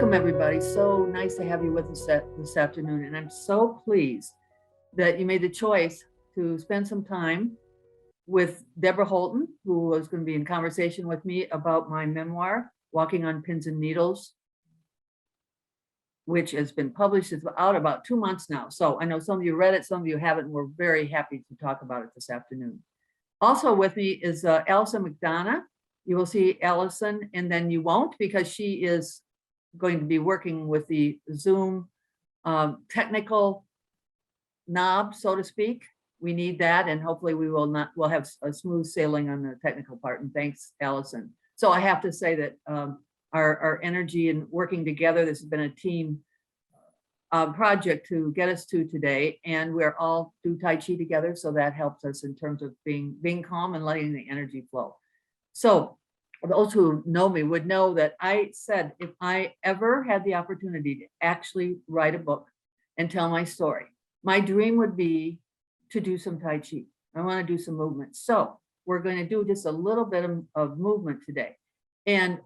Welcome, everybody. So nice to have you with us this afternoon. And I'm so pleased that you made the choice to spend some time with Deborah Holton, who was going to be in conversation with me about my memoir, Walking on Pins and Needles, which has been published. It's out about 2 months now. So I know some of you read it, some of you haven't, and we're very happy to talk about it this afternoon. Also with me is Allison McDonough. You will see Allison, and then you won't, because she is going to be working with the Zoom technical knob, so to speak. We need that, and hopefully we'll have a smooth sailing on the technical part. And thanks, Allison. So I have to say that our energy and working together, this has been a team project to get us to today, and we're all do Tai Chi together, so that helps us in terms of being calm and letting the energy flow. So those who know me would know that I said if I ever had the opportunity to actually write a book and tell my story, my dream would be to do some Tai Chi. I want to do some movement. So we're going to do just a little bit of movement today. And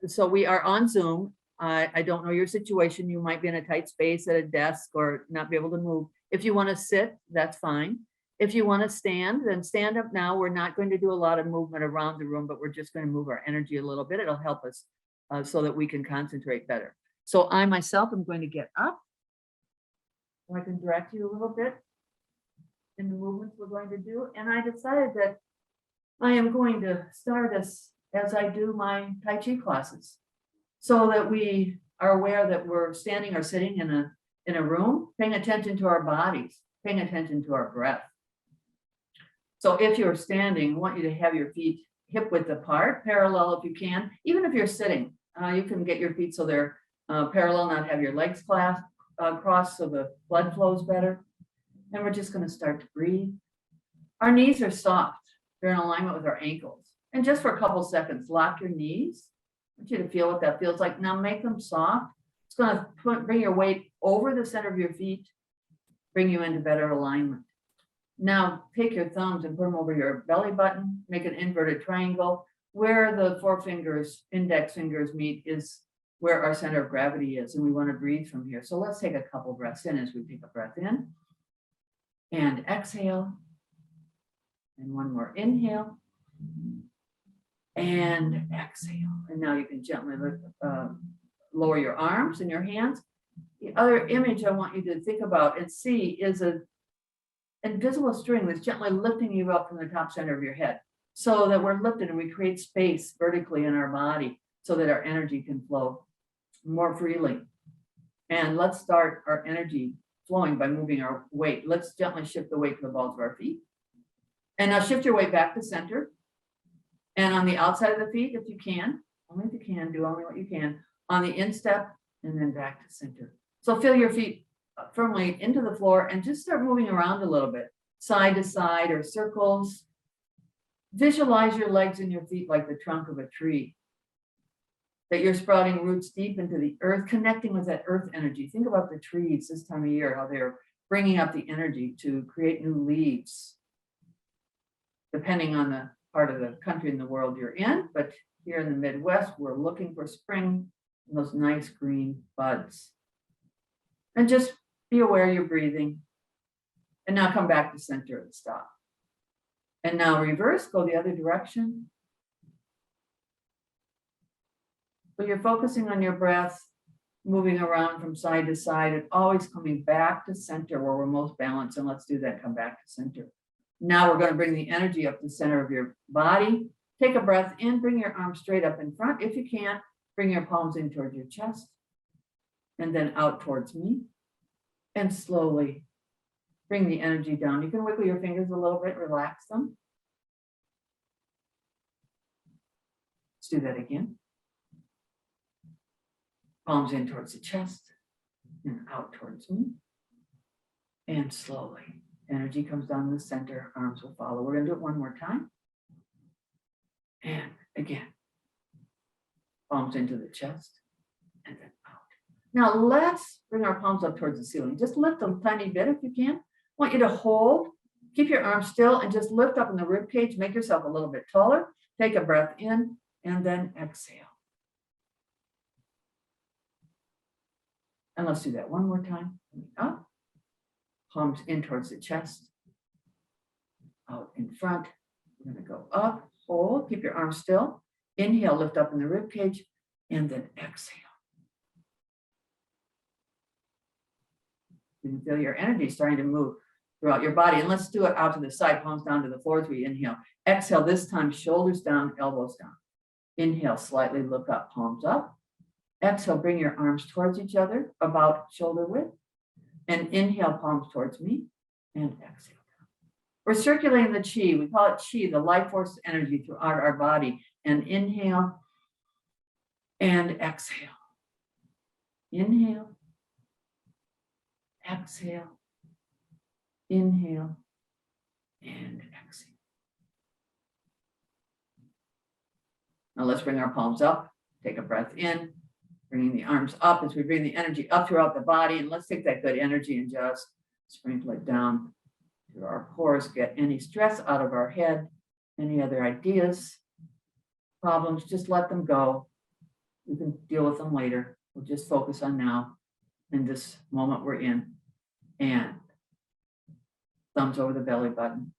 so we are on Zoom. I don't know your situation. You might be in a tight space at a desk or not be able to move. If you want to sit, that's fine. If you want to stand, then stand up now. We're not going to do a lot of movement around the room, but we're just going to move our energy a little bit. It'll help us so that we can concentrate better. So I myself am going to get up. I can direct you a little bit in the movements we're going to do. And I decided that I am going to start as I do my Tai Chi classes, so that we are aware that we're standing or sitting in a room, paying attention to our bodies, paying attention to our breath. So if you're standing, I want you to have your feet hip width apart, parallel if you can. Even if you're sitting, you can get your feet so they're parallel, not have your legs crossed so the blood flows better. And we're just going to start to breathe. Our knees are soft. They're in alignment with our ankles. And just for a couple seconds, lock your knees. I want you to feel what that feels like. Now make them soft. It's going to bring your weight over the center of your feet, bring you into better alignment. Now take your thumbs and put them over your belly button, make an inverted triangle. Where the index fingers meet is where our center of gravity is, and we want to breathe from here. So let's take a couple breaths in as we take a breath in and exhale, and one more inhale and exhale. And now you can gently lower your arms and your hands. The other image I want you to think about and see is an invisible string that's gently lifting you up from the top center of your head, so that we're lifted and we create space vertically in our body so that our energy can flow more freely. And let's start our energy flowing by moving our weight. Let's gently shift the weight to the balls of our feet. And now shift your weight back to center. And on the outside of the feet, if you can, only if you can, do only what you can, on the instep and then back to center. So feel your feet firmly into the floor and just start moving around a little bit, side to side or circles. Visualize your legs and your feet like the trunk of a tree, that you're sprouting roots deep into the earth, connecting with that earth energy. Think about the trees this time of year, how they're bringing up the energy to create new leaves, depending on the part of the country and the world you're in. But here in the Midwest, we're looking for spring and those nice green buds. And just be aware you're breathing. And now come back to center and stop. And now reverse, go the other direction. So you're focusing on your breath, moving around from side to side, and always coming back to center where we're most balanced. And let's do that, come back to center. Now we're going to bring the energy up the center of your body. Take a breath in, bring your arms straight up in front. If you can't, bring your palms in towards your chest and then out towards me. And slowly bring the energy down. You can wiggle your fingers a little bit, relax them. Let's do that again. Palms in towards the chest and out towards me. And slowly, energy comes down the center, arms will follow. We're going to do it one more time. And again, palms into the chest and then out. Now let's bring our palms up towards the ceiling. Just lift a tiny bit if you can. I want you to hold, keep your arms still, and just lift up in the rib cage. Make yourself a little bit taller. Take a breath in and then exhale. And let's do that one more time. Up, palms in towards the chest, out in front. We're going to go up, hold, keep your arms still. Inhale, lift up in the rib cage, and then exhale. You can feel your energy starting to move throughout your body. And let's do it out to the side, palms down to the floor as we inhale. Exhale, this time, shoulders down, elbows down. Inhale, slightly look up, palms up. Exhale, bring your arms towards each other, about shoulder width. And inhale, palms towards me, and exhale. We're circulating the chi. We call it chi, the life force energy throughout our body. And inhale, and exhale. Inhale. Exhale, inhale, and exhale. Now let's bring our palms up, take a breath in, bringing the arms up as we bring the energy up throughout the body. And let's take that good energy and just sprinkle it down through our pores, get any stress out of our head, any other ideas, problems, just let them go. You can deal with them later. We'll just focus on now in this moment we're in. And thumbs over the belly button,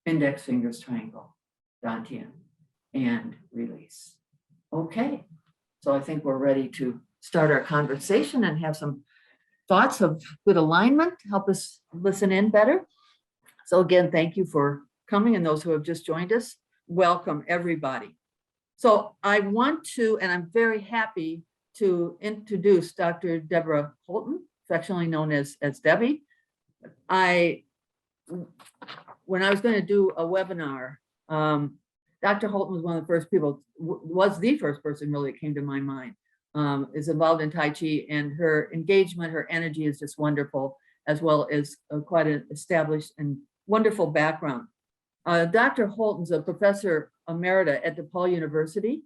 index fingers triangle, dantian, and release. Okay, so I think we're ready to start our conversation and have some thoughts of good alignment, help us listen in better. So again, thank you for coming, and those who have just joined us, welcome everybody. So I want to, and I'm very happy to introduce Dr. Deborah Holton, affectionately known as Debbie. When I was going to do a webinar, Dr. Holton was one of the first people, was the first person really that came to my mind, is involved in Tai Chi, and her engagement, her energy is just wonderful, as well as quite an established and wonderful background. Dr. Holton's a Professor Emerita at DePaul University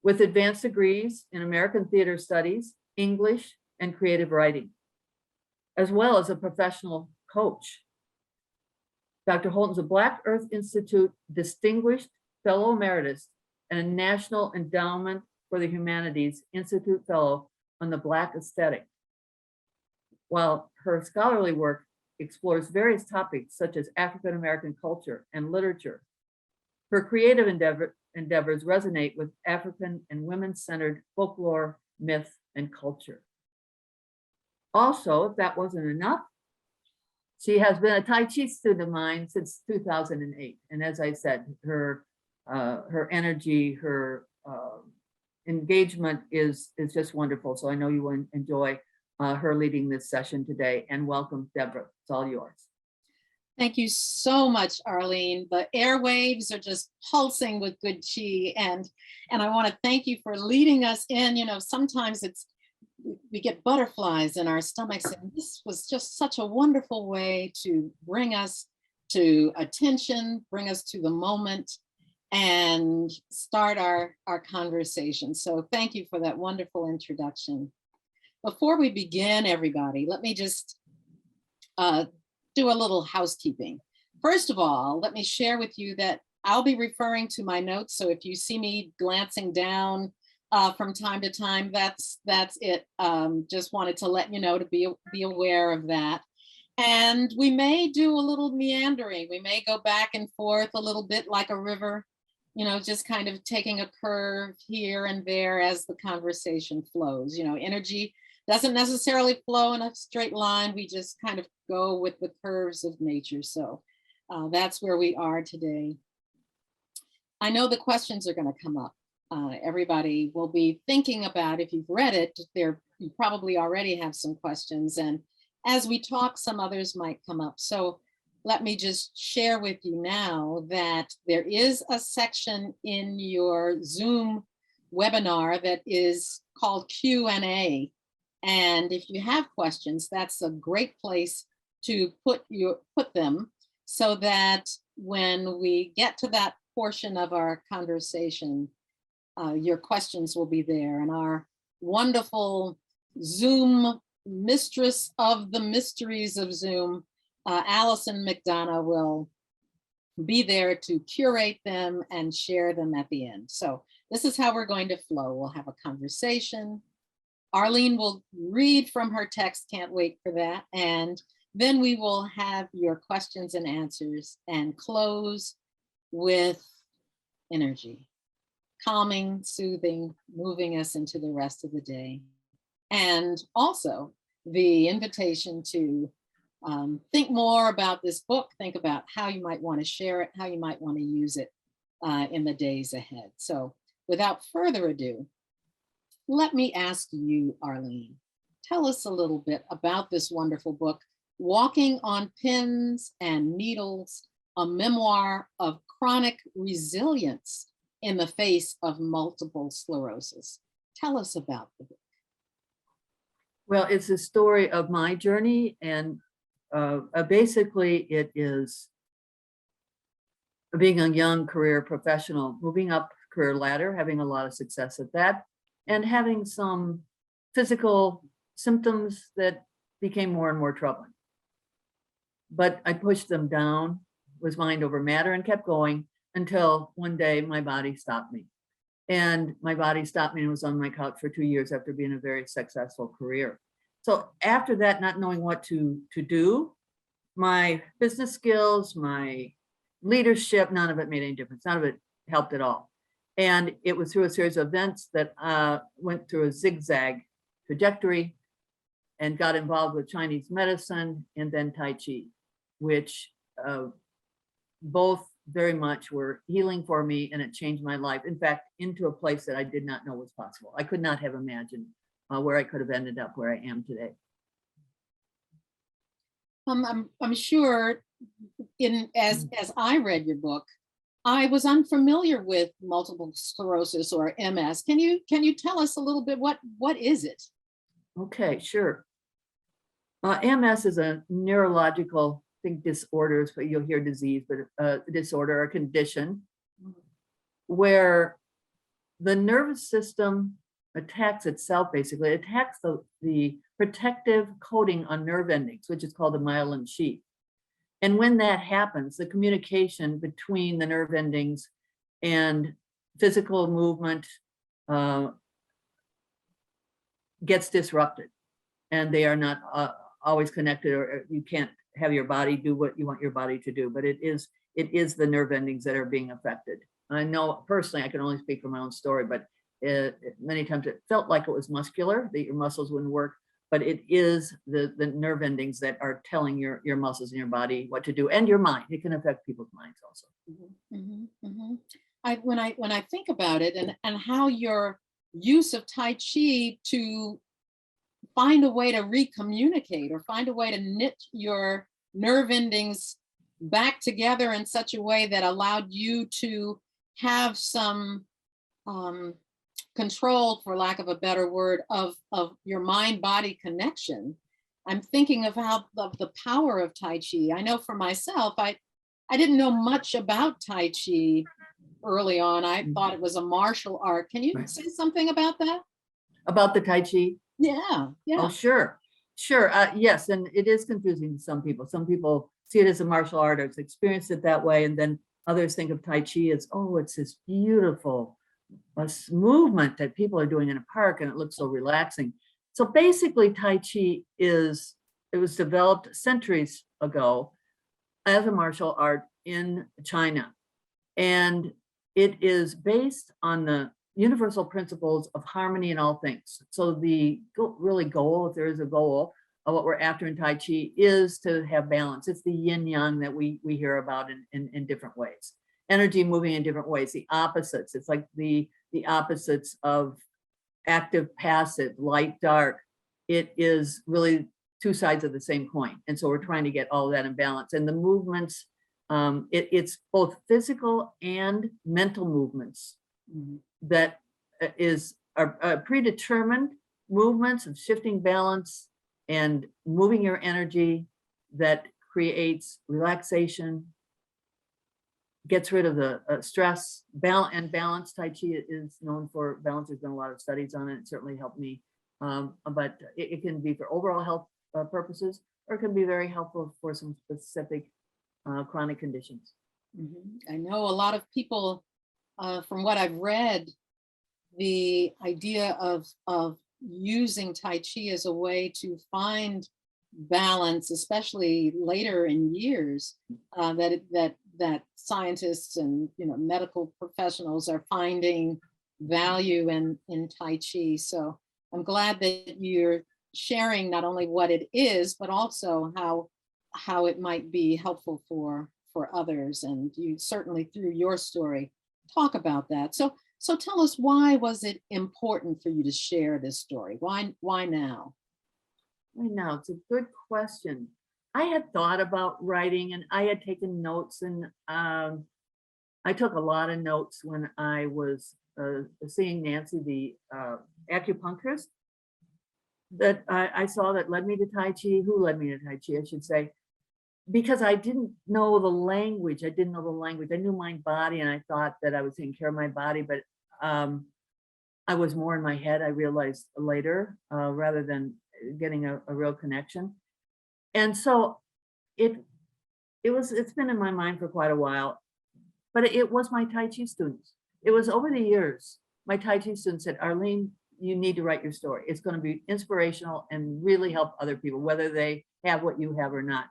with advanced degrees in American Theater Studies, English, and creative writing, as well as a professional coach. Dr. Holton's a Black Earth Institute Distinguished Fellow Emeritus and a National Endowment for the Humanities Institute Fellow on the Black Aesthetic. While her scholarly work explores various topics such as African American culture and literature, her creative endeavors resonate with African and women-centered folklore, myth, and culture. Also, if that wasn't enough, she has been a Tai Chi student of mine since 2008. And as I said, her energy, her engagement is just wonderful. So I know you will enjoy her leading this session today. And welcome, Deborah. It's all yours. Thank you so much, Arlene. The airwaves are just pulsing with good chi. And I want to thank you for leading us in. You know, sometimes we get butterflies in our stomachs, and this was just such a wonderful way to bring us to attention, bring us to the moment, and start our conversation. So thank you for that wonderful introduction. Before we begin, everybody, let me just do a little housekeeping. First of all, let me share with you that I'll be referring to my notes. So if you see me glancing down from time to time, that's it. Just wanted to let you know to be aware of that. And we may do a little meandering. We may go back and forth a little bit like a river, you know, just kind of taking a curve here and there as the conversation flows. You know, energy doesn't necessarily flow in a straight line. We just kind of go with the curves of nature. So that's where we are today. I know the questions are going to come up. Everybody will be thinking about, if you've read it, you probably already have some questions. And as we talk, some others might come up. So let me just share with you now that there is a section in your Zoom webinar that is called Q&A. And if you have questions, that's a great place to put them, so that when we get to that portion of our conversation, your questions will be there. And our wonderful Zoom mistress of the mysteries of Zoom, Allison McDonough, will be there to curate them and share them at the end. So this is how we're going to flow. We'll have a conversation, Arlene will read from her text, can't wait for that. And then we will have your questions and answers and close with energy, calming, soothing, moving us into the rest of the day. And also the invitation to think more about this book, think about how you might want to share it, how you might want to use it in the days ahead. So without further ado, let me ask you, Arlene, tell us a little bit about this wonderful book, Walking on Pins and Needles, a memoir of chronic resilience in the face of multiple sclerosis. Tell us about the book. Well, it's a story of my journey, and basically it is being a young career professional, moving up career ladder, having a lot of success at that, and having some physical symptoms that became more and more troubling. But I pushed them down, was mind over matter, and kept going until one day my body stopped me. And my body stopped me and was on my couch for 2 years after being a very successful career. So after that, not knowing what to do, my business skills, my leadership, none of it made any difference. None of it helped at all. And it was through a series of events that went through a zigzag trajectory and got involved with Chinese medicine and then Tai Chi, which both very much were healing for me, and it changed my life. In fact, into a place that I did not know was possible. I could not have imagined where I could have ended up where I am today. I'm sure as I read your book, I was unfamiliar with multiple sclerosis or MS. Can you tell us a little bit what is it? Okay, sure. MS is a neurological, I think disorders, but you'll hear disease, but a disorder or condition where the nervous system attacks itself, basically. It attacks the protective coating on nerve endings, which is called the myelin sheath. And when that happens, the communication between the nerve endings and physical movement gets disrupted, and they are not always connected, or you can't have your body do what you want your body to do, but it is the nerve endings that are being affected. I know personally, I can only speak from my own story, but many times it felt like it was muscular, that your muscles wouldn't work, but it is the nerve endings that are telling your muscles in your body what to do, and your mind. It can affect people's minds also. When I think about it and how your use of Tai Chi to find a way to recommunicate or find a way to knit your nerve endings back together in such a way that allowed you to have some control, for lack of a better word, of your mind-body connection. I'm thinking of how the power of Tai Chi. I know for myself, I didn't know much about Tai Chi early on. I thought it was a martial art. Can you say something about that? About the Tai Chi? Yeah. Oh, sure. Yes, and it is confusing to some people. Some people see it as a martial art or experience it that way, and then others think of Tai Chi as, oh, it's this beautiful movement that people are doing in a park, and it looks so relaxing. So basically, Tai Chi it was developed centuries ago as a martial art in China, and it is based on the universal principles of harmony in all things. So the goal, if there is a goal of what we're after in Tai Chi, is to have balance. It's the yin yang that we hear about in different ways. Energy moving in different ways, the opposites. It's like the opposites of active, passive, light, dark. It is really two sides of the same coin. And so we're trying to get all of that in balance. And the movements, it's both physical and mental movements that are predetermined movements of shifting balance and moving your energy that creates relaxation, gets rid of the stress, balance. Tai Chi is known for balance. There's been a lot of studies on it. It certainly helped me. But it can be for overall health purposes, or it can be very helpful for some specific chronic conditions. I know a lot of people, from what I've read, the idea of using Tai Chi as a way to find balance, especially later in years, that scientists and medical professionals are finding value in Tai Chi. So I'm glad that you're sharing not only what it is, but also how it might be helpful for others. And you certainly, through your story, talk about that. So tell us, why was it important for you to share this story? Why now? I know, it's a good question. I had thought about writing and I had taken notes, and I took a lot of notes when I was seeing Nancy, the acupuncturist that I saw that led me to Tai Chi, who led me to Tai Chi, I should say, because I didn't know the language. I didn't know the language. I knew my body and I thought that I was taking care of my body, but I was more in my head, I realized later, rather than getting a real connection. And so it's been in my mind for quite a while, but it was my Tai Chi students. It was over the years, my Tai Chi students said, Arlene, you need to write your story. It's going to be inspirational and really help other people, whether they have what you have or not.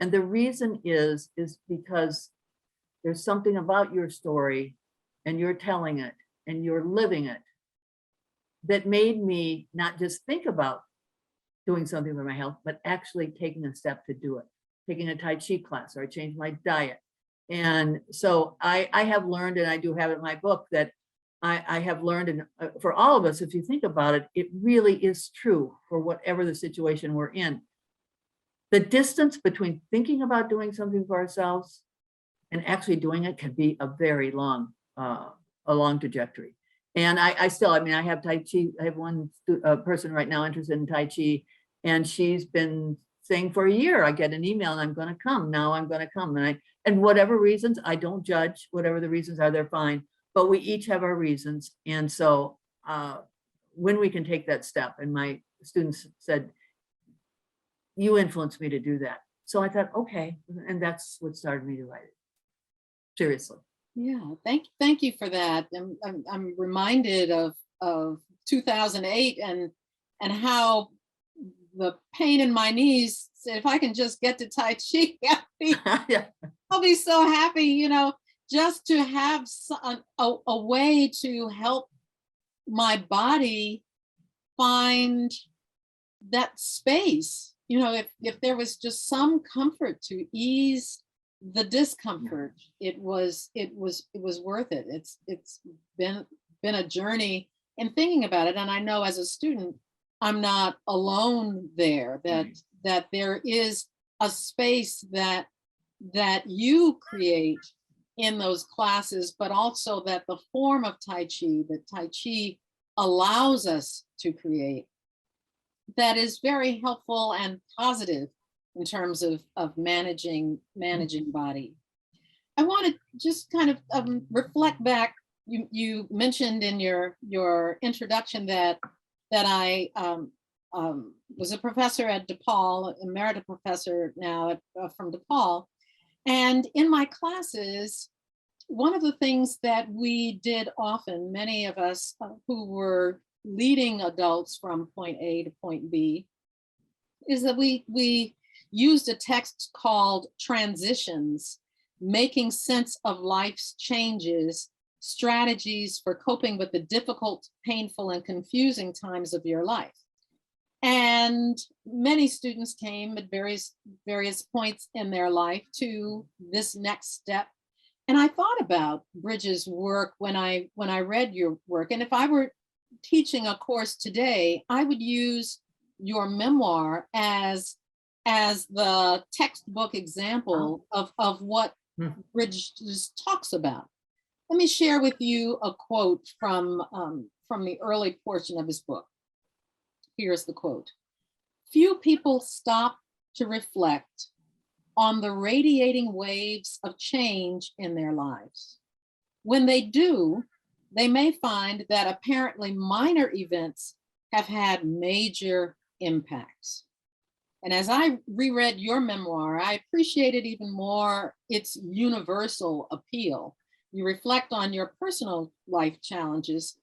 And the reason is because there's something about your story and you're telling it and you're living it that made me not just think about doing something for my health, but actually taking a step to do it, taking a Tai Chi class, or I changed my diet. And so I have learned, and I do have it in my book, that I have learned, and for all of us, if you think about it, it really is true for whatever the situation we're in. The distance between thinking about doing something for ourselves and actually doing it can be a very long, a long trajectory. And I have Tai Chi. I have one person right now interested in Tai Chi, and she's been saying for a year, I get an email and I'm going to come. Now I'm going to come. And whatever reasons, I don't judge. Whatever the reasons are, they're fine. But we each have our reasons. And so when we can take that step, and my students said, you influenced me to do that. So I thought, okay. And that's what started me to write it. Seriously. Yeah, thank you for that. I'm reminded of 2008 and how the pain in my knees said, if I can just get to Tai Chi, Yeah. I'll be so happy, just to have a way to help my body find that space. If there was just some comfort to ease the discomfort, it was worth it. It's been a journey in thinking about it. And I know as a student, I'm not alone there, that there is a space that you create in those classes, but also that the form of Tai Chi, that Tai Chi allows us to create, that is very helpful and positive in terms of managing body. I want to just kind of reflect back. You mentioned in your introduction that I was a professor at DePaul, Emeritus professor now from DePaul. And in my classes, one of the things that we did often, many of us who were leading adults from point A to point B, is that we used a text called Transitions, Making Sense of Life's Changes, Strategies for Coping with the Difficult, Painful, and Confusing Times of Your Life. And many students came at various points in their life to this next step. And I thought about Bridget's work when I read your work. And if I were teaching a course today, I would use your memoir as the textbook example of what Bridget talks about. Let me share with you a quote from the early portion of his book. Here's the quote. Few people stop to reflect on the radiating waves of change in their lives. When they do, they may find that apparently minor events have had major impacts. And as I reread your memoir, I appreciated even more its universal appeal. You reflect on your personal life challenges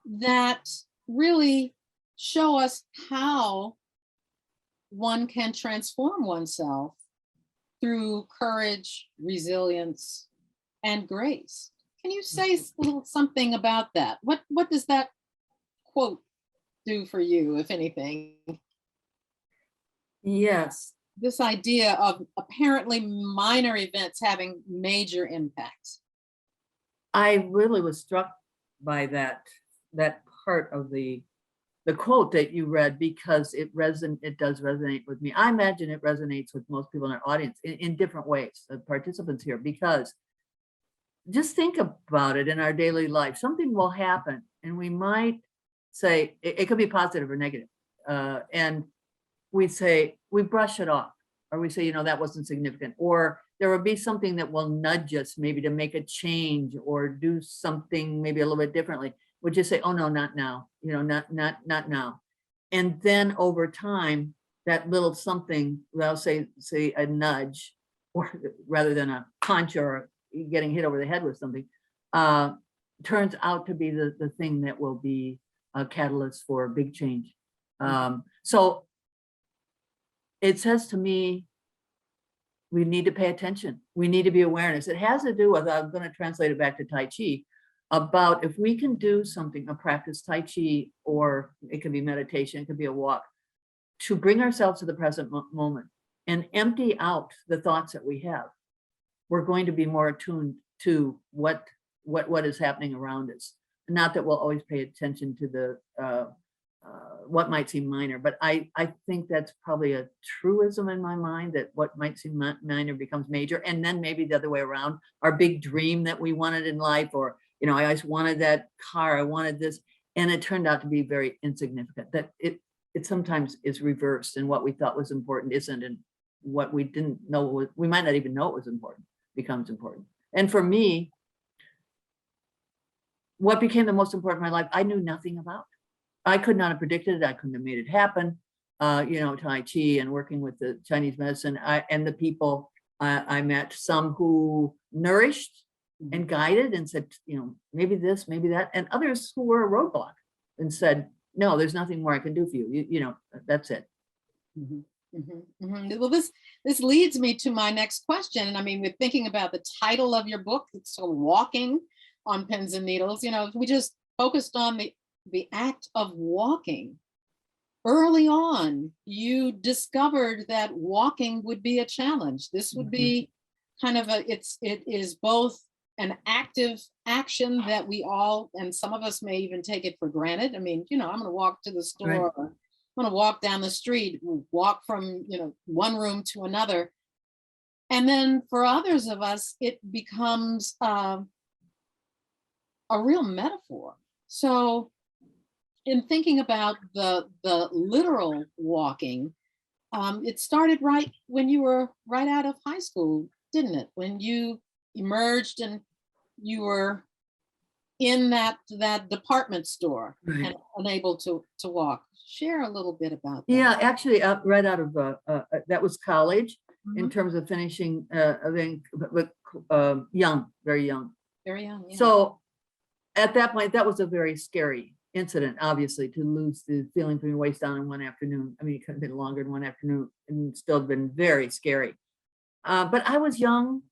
that really show us how one can transform oneself through courage, resilience, and grace. Can you say a little something about that? What does that quote do for you, if anything? Yes, This idea of apparently minor events having major impacts. I really was struck by that part of the quote that you read, because it does resonate with me. I imagine it resonates with most people in our audience in different ways, the participants here, because just think about it in our daily life. Something will happen and we might say, it could be positive or negative. And we say, we brush it off, or we say, you know, that wasn't significant, or there will be something that will nudge us maybe to make a change or do something maybe a little bit differently. We just say, oh no, not now, you know, not now. And then over time, that little something, well, say a nudge, or rather than a punch or getting hit over the head with something, turns out to be the thing that will be a catalyst for a big change. So it says to me, we need to pay attention. We need to be awareness. It has to do with, I'm going to translate it back to Tai Chi, about if we can do something, a practice Tai Chi, or it could be meditation, it could be a walk, to bring ourselves to the present moment and empty out the thoughts that we have, we're going to be more attuned to what is happening around us. Not that we'll always pay attention to the what might seem minor, but I think that's probably a truism in my mind, that what might seem minor becomes major. And then maybe the other way around, our big dream that we wanted in life, or, you know, I always wanted that car, I wanted this, and it turned out to be very insignificant. That it sometimes is reversed, and what we thought was important isn't, and what we didn't know, we might not even know it was important, becomes important. And for me, what became the most important in my life, I knew nothing about. I could not have predicted it. I couldn't have made it happen. You know, Tai Chi and working with the Chinese medicine, and the people I met, some who nourished and guided and said, you know, maybe this, maybe that, and others who were a roadblock and said, no, there's nothing more I can do for you. You know, that's it. Well, this leads me to my next question. And I mean, we're thinking about the title of your book, it's so Walking on Pins and Needles. You know, if we just focused on the act of walking. Early on, you discovered that walking would be a challenge. This would be kind of it is both an active action that we all, and some of us may even take it for granted. I mean, you know, I'm going to walk to the store, Right. or I'm going to walk down the street, walk from, you know, one room to another. And then for others of us, it becomes a real metaphor. So in thinking about the literal walking, it started right when you were right out of high school, didn't it? When you emerged and you were in that department store, Right. and unable to walk. Share a little bit about that. Yeah, actually, right out of that was college, in Mhm. terms of finishing, I think, but young, very young. Very young. Yeah. So at that point, that was a very scary incident, obviously, to lose the feeling from your waist down in one afternoon. I mean, it could have been longer than one afternoon and still been very scary. But I was young,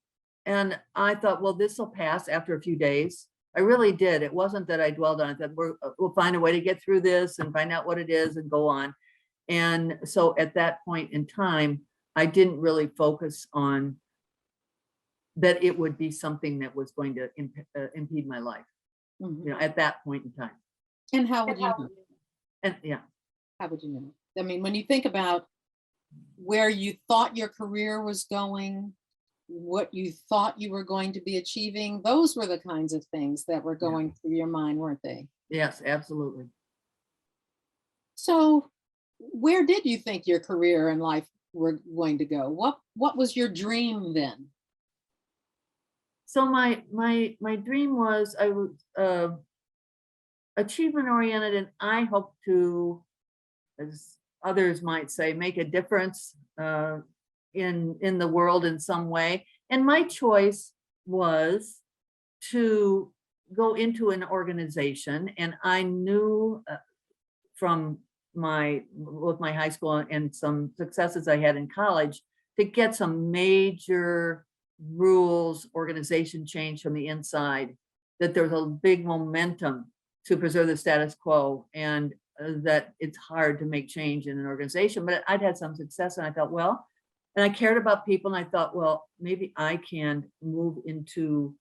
and I thought, well, this will pass after a few days. I really did. It wasn't that I dwelled on it, that we'll find a way to get through this and find out what it is and go on. And so at that point in time, I didn't really focus on that it would be something that was going to impede my life, you know, at that point in time. And how would you know? And yeah, How would you know? I mean, when you think about where you thought your career was going, what you thought you were going to be achieving, those were the kinds of things that were going through your mind, weren't they? yes, absolutely. So where did you think your career and life were going to go? What was your dream then? So my dream was, I was achievement oriented, and I hope to, as others might say, make a difference in the world in some way. And my choice was to go into an organization, and I knew from my high school and some successes I had in college to get some major rules, organization change from the inside, that there's a big momentum to preserve the status quo, and that it's hard to make change in an organization. But I'd had some success, and I thought, well, and I cared about people, and I thought, well, maybe I can move into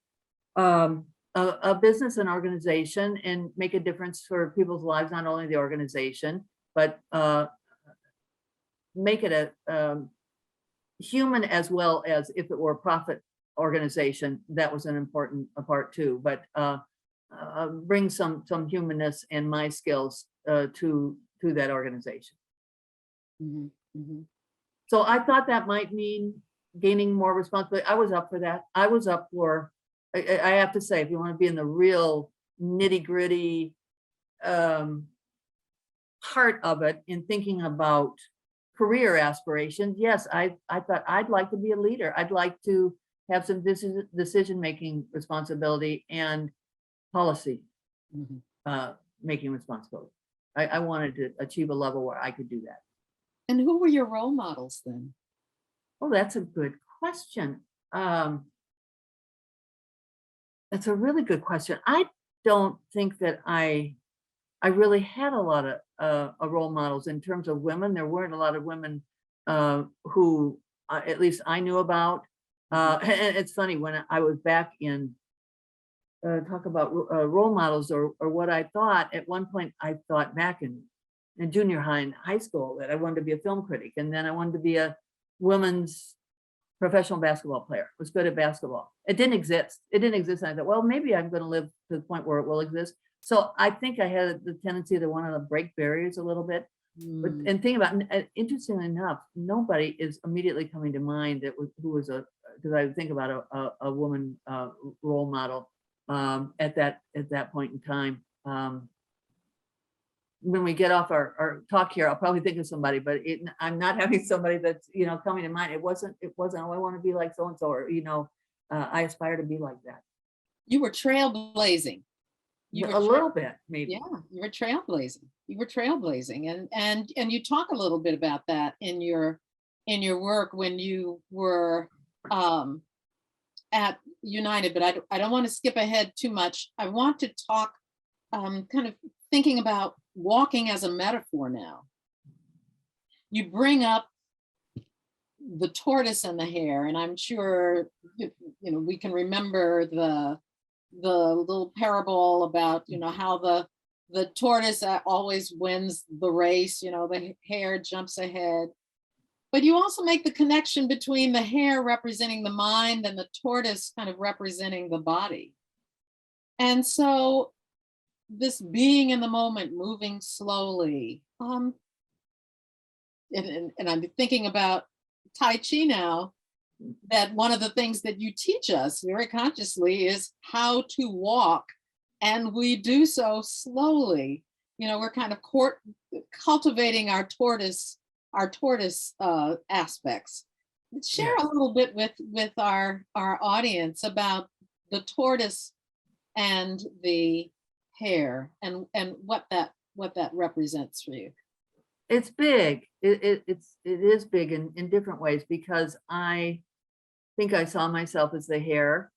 a business and organization and make a difference for people's lives, not only the organization, but make it a human, as well as if it were a profit organization. That was an important part too, but bring some humanness and my skills to that organization. Mhm, mhm. So I thought that might mean gaining more responsibility. I was up for that. I was up for, I have to say, if you want to be in the real nitty gritty part of it, in thinking about career aspirations, yes, I thought I'd like to be a leader. I'd like to have some decision-making responsibility and policy Mhm. making responsibility. I wanted to achieve a level where I could do that. And who were your role models then? Oh, that's a good question. That's a really good question. I don't think that I really had a lot of role models in terms of women. There weren't a lot of women who at least I knew about. And it's funny, when I was back in talk about role models or what I thought, at one point I thought back in junior high and high school that I wanted to be a film critic, and then I wanted to be a women's professional basketball player, was good at basketball. It didn't exist. It didn't exist. And I thought, well, maybe I'm going to live to the point where it will exist. So I think I had the tendency to want to break barriers a little bit. But, Mm. and think about, interestingly enough, nobody is immediately coming to mind that who was because I think about a woman role model at that point in time. When we get off our talk here, I'll probably think of somebody, but I'm not having somebody that's, coming to mind. It wasn't, oh, I want to be like so-and-so, or, I aspire to be like that. You were trailblazing. A little bit, maybe. Yeah, you were trailblazing. You were trailblazing, and you talk a little bit about that in your work when you were at United. But I don't want to skip ahead too much. I want to talk kind of thinking about walking as a metaphor now. You bring up the tortoise and the hare, and I'm sure we can remember the little parable about how the tortoise always wins the race, the hare jumps ahead. But you also make the connection between the hare representing the mind and the tortoise kind of representing the body. And so this being in the moment, moving slowly. And I'm thinking about Tai Chi now, that one of the things that you teach us very consciously is how to walk, and we do so slowly. We're kind of cultivating our tortoise aspects. Share a little bit with our audience about the tortoise and the hare, and what that represents for you. It's big. It is big in different ways, because I think I saw myself as the hare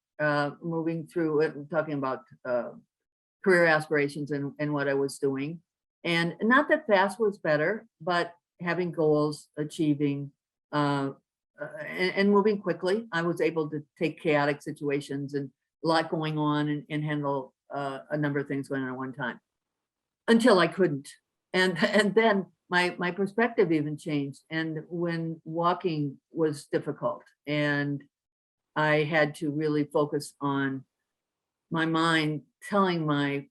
moving through it, talking about career aspirations and what I was doing. And not that fast was better, but having goals, achieving, and moving quickly. I was able to take chaotic situations and a lot going on and handle a number of things going on at one time, until I couldn't. And then my perspective even changed. And when walking was difficult, and I had to really focus on my mind telling my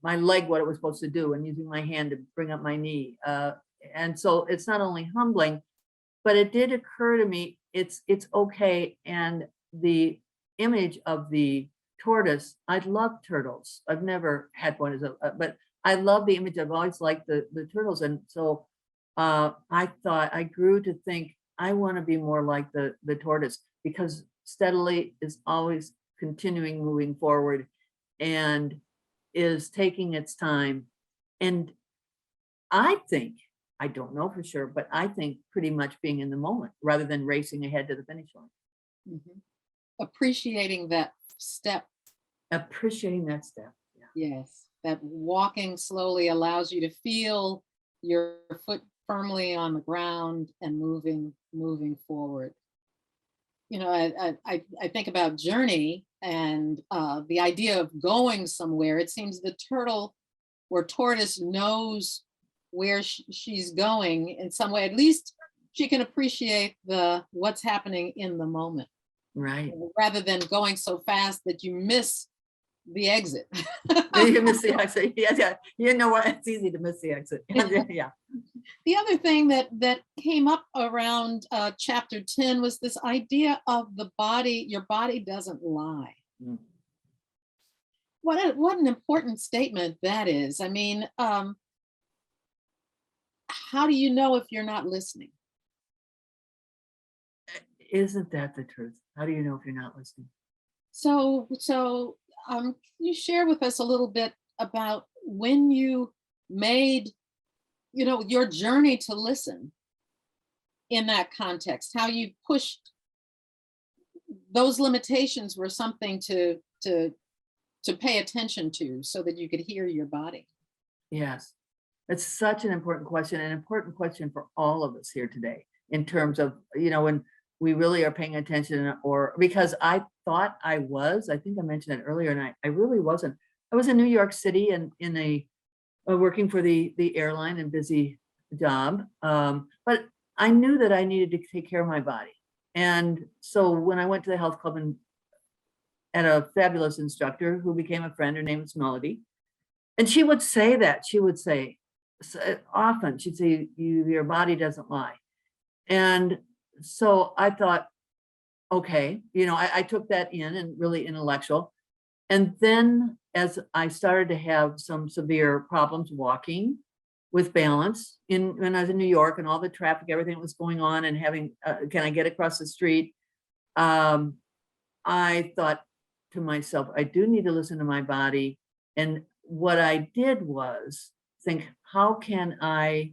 leg what it was supposed to do, and using my hand to bring up my knee. And so it's not only humbling, but it did occur to me, it's okay. And the image of the tortoise, I love turtles. I've never had one but I love the image. I've always liked the turtles. And so I thought, I grew to think, I want to be more like the tortoise, because steadily is always continuing moving forward and is taking its time. And I think, I don't know for sure, but I think pretty much being in the moment rather than racing ahead to the finish line. Mhm. Appreciating that step. Appreciating that step. Yeah. Yes, that walking slowly allows you to feel your foot firmly on the ground and moving forward. You know, I think about journey and the idea of going somewhere. It seems the turtle or tortoise knows where she's going in some way. At least she can appreciate the what's happening in the moment, Right. rather than going so fast that you miss the exit. You miss the exit. Yeah. You know what? It's easy to miss the exit. Yeah. The other thing that came up around chapter 10 was this idea of the body. Your body doesn't lie. Mm. What an important statement that is. I mean, how do you know if you're not listening? Isn't that the truth? How do you know if you're not listening? So can you share with us a little bit about when you made, your journey to listen in that context, how you pushed those limitations were something to pay attention to so that you could hear your body. Yes. It's such an important question for all of us here today in terms of, when we really are paying attention, or because I thought I was, I think I mentioned it earlier, and I really wasn't. I was in New York City and in a working for the airline and busy job. But I knew that I needed to take care of my body. And so when I went to the health club and had a fabulous instructor who became a friend, her name was Melody. And she would say often, she'd say, your body doesn't lie. And so I thought, okay, I took that in and really intellectual. And then as I started to have some severe problems walking with balance when I was in New York and all the traffic, everything that was going on and having, can I get across the street? I thought to myself, I do need to listen to my body. And what I did was think, how can I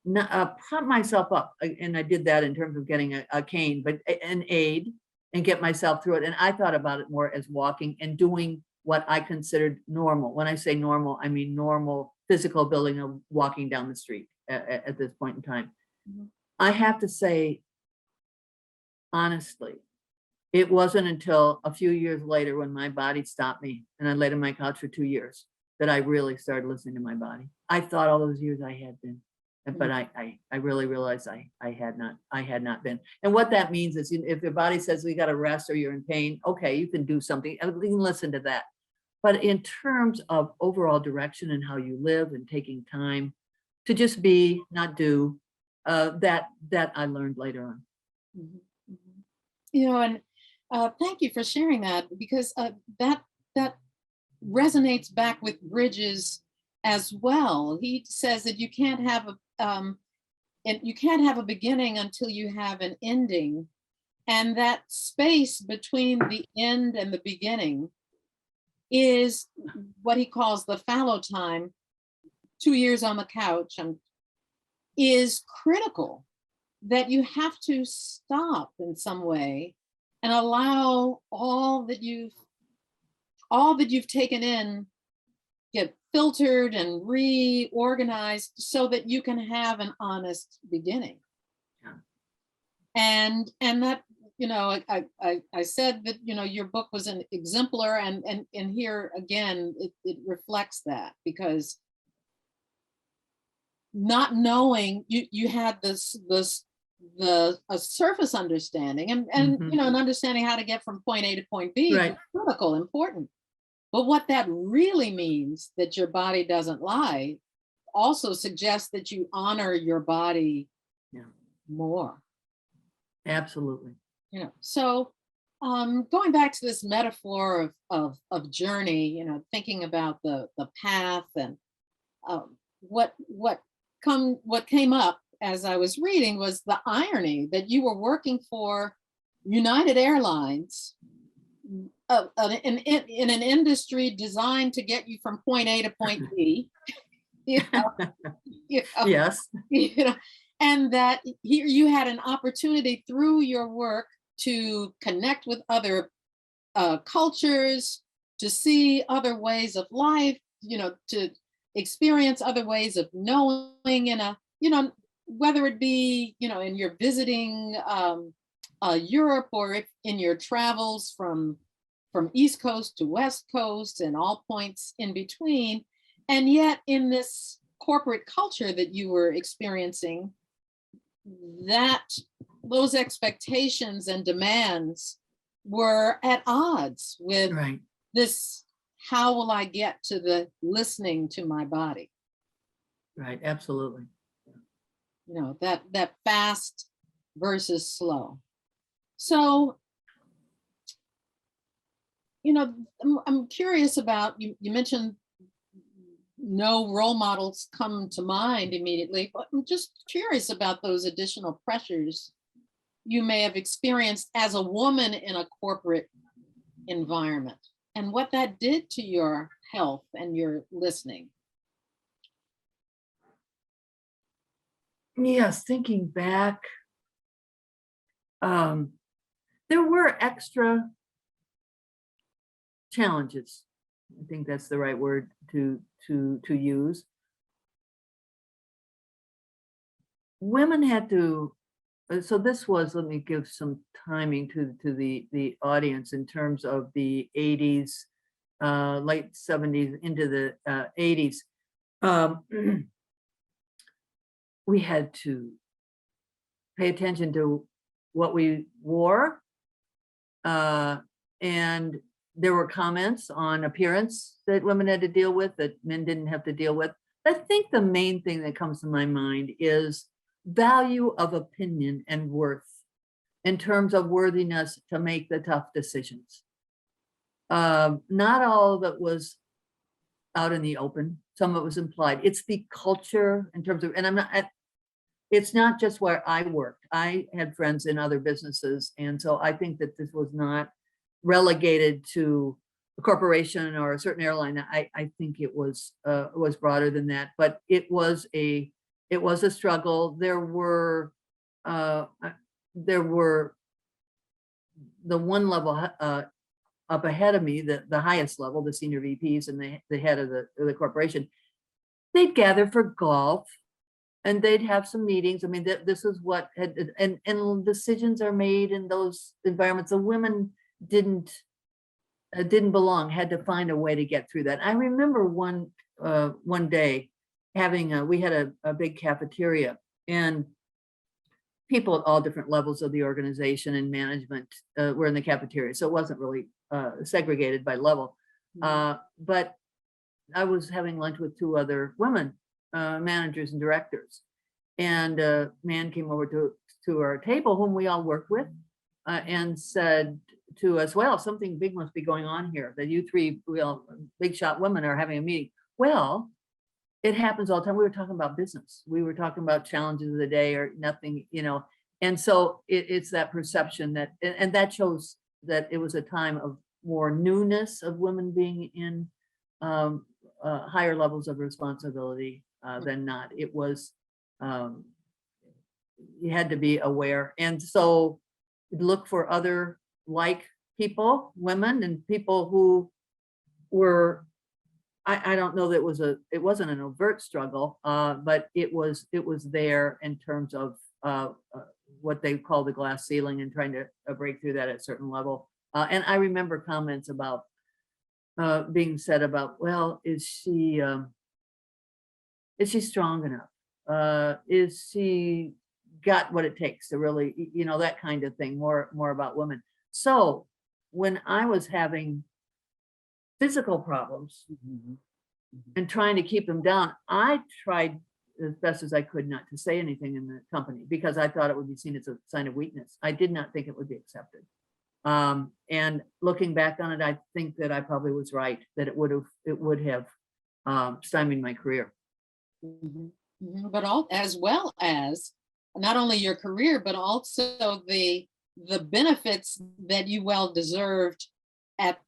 prop myself up? And I did that in terms of getting a cane, but an aid, and get myself through it. And I thought about it more as walking and doing what I considered normal. When I say normal, I mean normal physical ability of walking down the street at this point in time. Mm-hmm. I have to say, honestly, it wasn't until a few years later when my body stopped me and I laid on my couch for 2 years that I really started listening to my body. I thought all those years I had been, but I really realized I had not been. And what that means is, if your body says we got to rest or you're in pain, okay, you can do something. You can listen to that. But in terms of overall direction and how you live and taking time to just be, not do, that I learned later on. Mm-hmm. Mm-hmm. And thank you for sharing that, because that resonates back with Bridges as well. He says that you can't have a beginning until you have an ending, and that space between the end and the beginning is what he calls the fallow time. 2 years on the couch is critical. That you have to stop in some way and allow all that you've taken in get filtered and reorganized so that you can have an honest beginning. Yeah. And that, I said that, your book was an exemplar, and here again, it reflects that, because not knowing, you had a surface understanding and Mm-hmm. An understanding how to get from point A to point B, right. Critical, important. But what that really means, that your body doesn't lie, also suggests that you honor your body more. Absolutely. So going back to this metaphor of journey, thinking about the path, and what came up as I was reading was the irony that you were working for United Airlines, in an industry designed to get you from point A to point B. you know, you know, Yes, you know, and that here you had an opportunity through your work to connect with other cultures, to see other ways of life, to experience other ways of knowing in a, whether it be, in your visiting Europe, or if in your travels from East Coast to West Coast and all points in between. And yet in this corporate culture that you were experiencing, that those expectations and demands were at odds with right. this, how will I get to the listening to my body? Right, absolutely. That fast versus slow. So, I'm curious about, you mentioned no role models come to mind immediately, but I'm just curious about those additional pressures you may have experienced as a woman in a corporate environment, and what that did to your health and your listening. Yes, thinking back, there were extra challenges. I think that's the right word to use. Women had to, so this was, let me give some timing to the audience in terms of the 80s, late 70s into the 80s. We had to pay attention to what we wore, and there were comments on appearance that women had to deal with that men didn't have to deal with. I think the main thing that comes to my mind is value of opinion and worth in terms of worthiness to make the tough decisions. Not all of it was out in the open. Some of it was implied. It's the culture in terms of, and it's not just where I worked. I had friends in other businesses. And so I think that this was not relegated to a corporation or a certain airline. I think it was broader than that, but it was a struggle. There were the one level up ahead of me, the highest level, the senior VPs and the head of the corporation. They'd gather for golf and they'd have some meetings. I mean, this is what had, and decisions are made in those environments. The women didn't belong, had to find a way to get through that. I remember one day having we had a big cafeteria, and people at all different levels of the organization and management were in the cafeteria. So it wasn't really segregated by level. But I was having lunch with two other women, managers and directors. And a man came over to our table, whom we all worked with, and said to us, well, something big must be going on here, that you three big shot women are having a meeting. Well, it happens all the time. We were talking about business. We were talking about challenges of the day or nothing, And so it's that perception that, and that shows that it was a time of more newness of women being in higher levels of responsibility than not. It was, you had to be aware. And so look for other like people, women and people who were, I don't know that it wasn't an overt struggle, but it was there in terms of what they call the glass ceiling and trying to break through that at a certain level. And I remember comments about being said about, well, is she strong enough? Is she got what it takes to really, that kind of thing, more about women. So when I was having physical problems and trying to keep them down, I tried as best as I could not to say anything in the company because I thought it would be seen as a sign of weakness. I did not think it would be accepted. And looking back on it, I think that I probably was right, that it would have stymied my career. But as well as not only your career, but also the benefits that you well deserved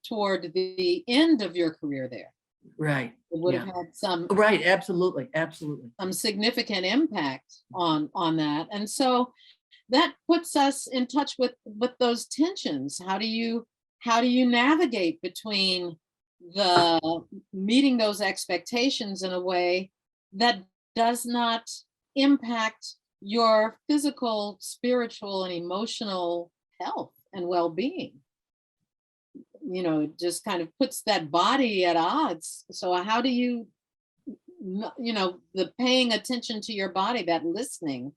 toward the end of your career there. Right. It would Yeah. have had some Right. Absolutely. Absolutely. significant impact on that. And so that puts us in touch with those tensions. How do you navigate between the meeting those expectations in a way that does not impact your physical, spiritual, and emotional health and well-being? It just kind of puts that body at odds. So how do you, the paying attention to your body, that listening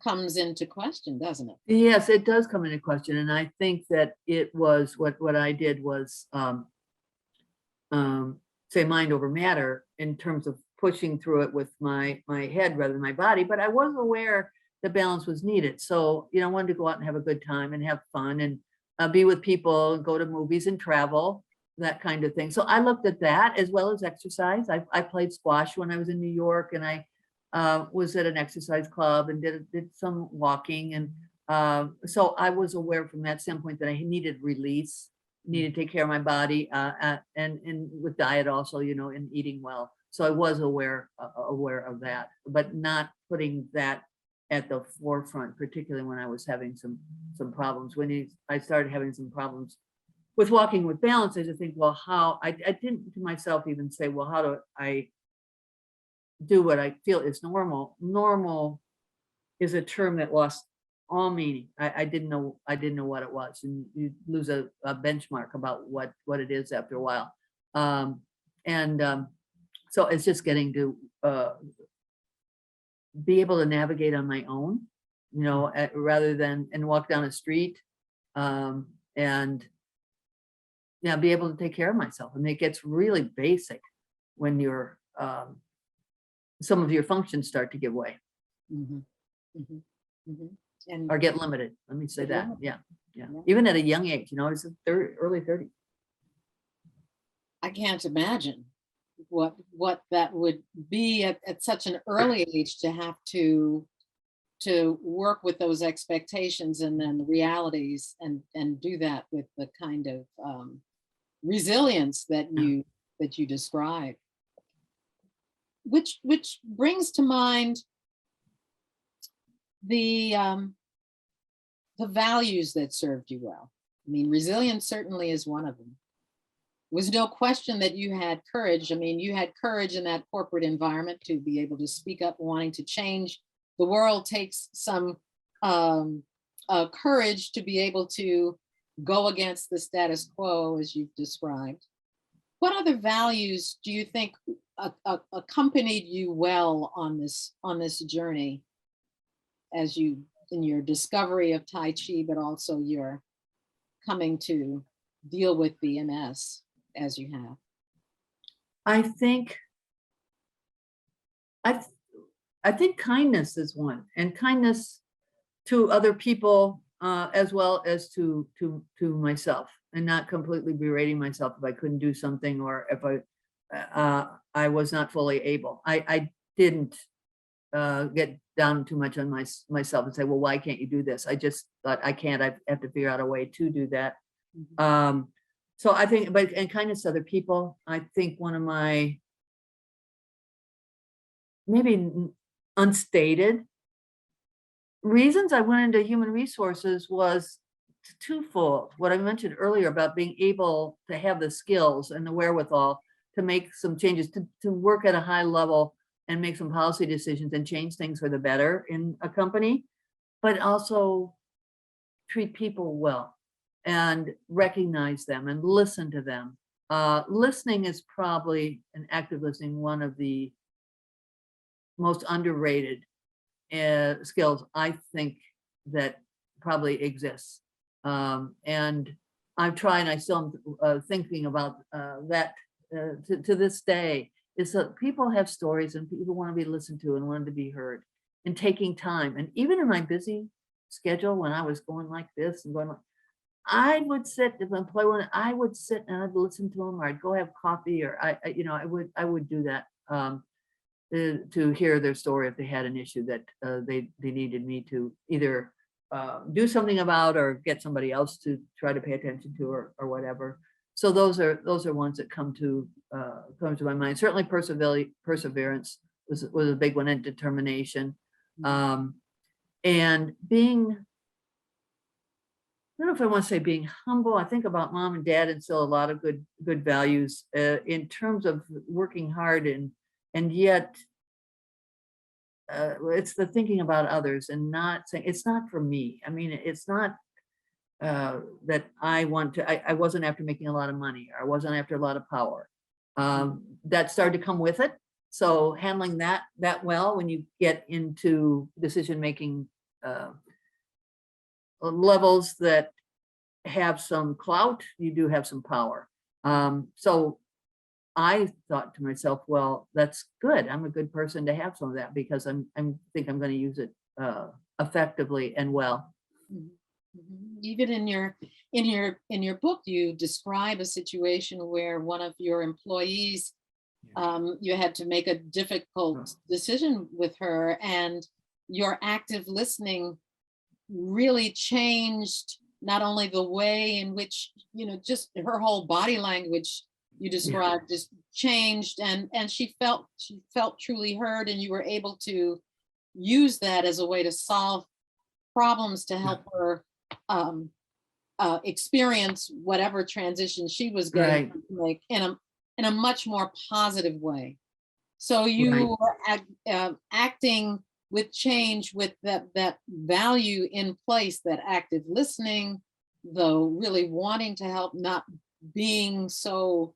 comes into question, doesn't it? Yes, it does come into question. And I think that it was what I did was say mind over matter in terms of pushing through it with my head rather than my body. But I was aware the balance was needed. So, I wanted to go out and have a good time and have fun and be with people and go to movies and travel, that kind of thing. So I looked at that as well as exercise. I played squash when I was in New York, and I was at an exercise club and did some walking. And so I was aware from that standpoint that I needed release, needed to take care of my body, and with diet also, and eating well. So I was aware of that, but not putting that at the forefront, particularly when I was having some problems. When I started having some problems with walking with balance, I just think, well, how I didn't to myself even say, well, how do I do what I feel is normal? Normal is a term that lost all meaning. I didn't know what it was, and you lose a benchmark about what it is after a while. And so it's just getting to be able to navigate on my own, rather than and walk down a street, and be able to take care of myself. And it gets really basic when you're some of your functions start to give way. Mhm, mhm, mhm. And Or get limited. Let me say that. limited. Yeah. Yeah. Even at a young age, it's early 30s. I can't imagine what that would be at such an early age, to have to work with those expectations and then the realities, and do that with the kind of resilience that Yeah. you describe. Which brings to mind the values that served you well. I mean, resilience certainly is one of them. Was no question that you had courage. I mean, you had courage in that corporate environment to be able to speak up, wanting to change the world takes some courage to be able to go against the status quo, as you've described. What other values do you think accompanied you well on this journey, as you in your discovery of Tai Chi, but also your coming to deal with the MS as you have? I think I th- I think kindness is one, and kindness to other people, as well as to myself, and not completely berating myself if I couldn't do something, or if I was not fully able. I didn't get down too much on myself and say, well, why can't you do this? I just thought, I can't. I have to figure out a way to do that. Mhm. So I think, and kindness to other people. I think one of my maybe unstated reasons I went into human resources was twofold. What I mentioned earlier about being able to have the skills and the wherewithal to make some changes, to work at a high level and make some policy decisions and change things for the better in a company, but also treat people well and recognize them and listen to them. Listening is probably, an active listening, one of the most underrated skills I think that probably exists. And I'm trying, I still am thinking about that to this day, is that people have stories and people want to be listened to and want to be heard, and taking time. And even in my busy schedule, when I was going like this and going like, I would sit, if an employee wanted, I would sit and I'd listen to them, or I'd go have coffee, or I would do that. To hear their story if they had an issue that they needed me to either do something about, or get somebody else to try to pay attention to, or whatever. So those are ones that come to my mind. Certainly perseverance was a big one, and determination. And being, I don't know if I want to say being humble. I think about mom and dad instill a lot of good values in terms of working hard, and yet it's the thinking about others and not saying it's not for me. I mean, it's not that I wasn't after making a lot of money, or I wasn't after a lot of power. That started to come with it. So handling that well when you get into decision-making levels that have some clout, you do have some power. So I thought to myself, well, that's good. I'm a good person to have some of that, because I think I'm going to use it effectively and well. Even in your book, you describe a situation where one of your employees, you had to make a difficult decision with her, and your active listening really changed not only the way in which, just her whole body language you described just changed, and she felt truly heard, and you were able to use that as a way to solve problems to help her experience whatever transition she was going to make in a much more positive way. So you were acting with change, with that value in place, that active listening, though really wanting to help, not being so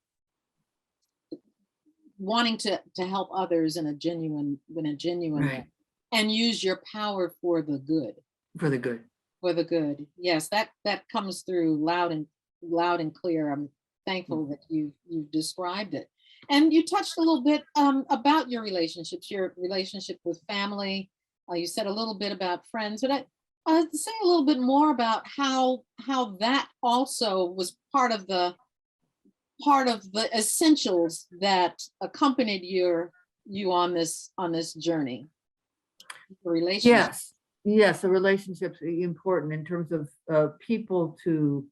wanting to help others in a genuine way, and use your power for the good. For the good. Yes, that comes through loud and clear. I'm thankful that you've described it. And you touched a little bit about your relationships, your relationship with family. You said a little bit about friends, but say a little bit more about how that also was part of the essentials that accompanied you on this journey. The relationship. Yes, the relationships are important in terms of people to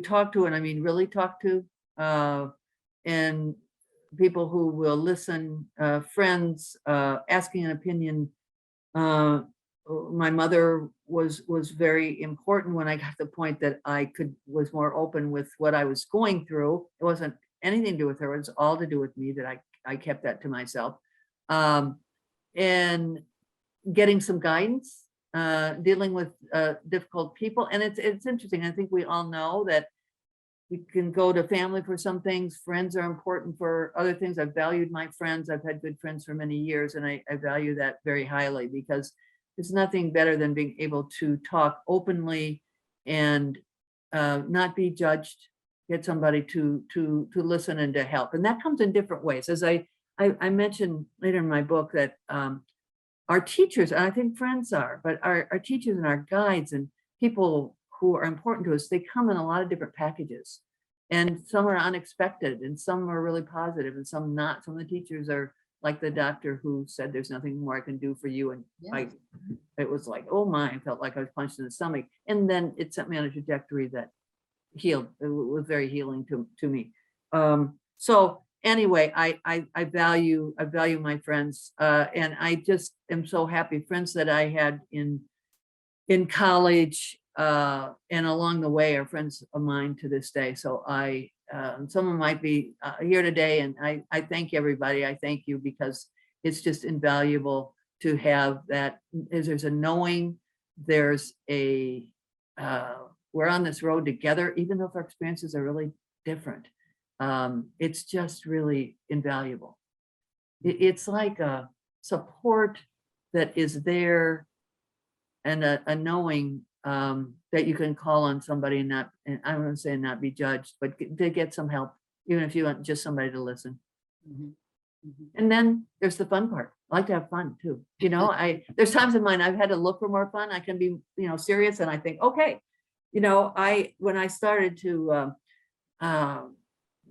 talk to, and I mean really talk to, and people who will listen, friends, asking an opinion. My mother was very important when I got to the point that I was more open with what I was going through. It wasn't anything to do with her, it was all to do with me, that I kept that to myself. And getting some guidance, dealing with difficult people. And it's interesting. I think we all know that you can go to family for some things. Friends are important for other things. I've valued my friends. I've had good friends for many years, and I value that very highly, because there's nothing better than being able to talk openly and not be judged, get somebody to listen and to help. And that comes in different ways. As I mentioned later in my book, that our teachers, and I think friends are, but our teachers and our guides and people who are important to us, they come in a lot of different packages. And some are unexpected, and some are really positive, and some not. Some of the teachers are like the doctor who said, "There's nothing more I can do for you." And it was like, oh my, I felt like I was punched in the stomach. And then it sent me on a trajectory that healed. It was very healing to me. So anyway, I value my friends, and I just am so happy. Friends that I had in college and along the way are friends of mine to this day. So some of them might be here today, and I thank everybody. I thank you, because it's just invaluable to have that. There's a knowing, there's a we're on this road together, even though our experiences are really different. It's just really invaluable. It's like a support that is there, and a knowing that you can call on somebody and not, and I don't want to say not be judged, but to get some help, even if you want just somebody to listen. And then there's the fun part. I like to have fun too. There's times in mine I've had to look for more fun. I can be, serious, and I think, okay, when I started to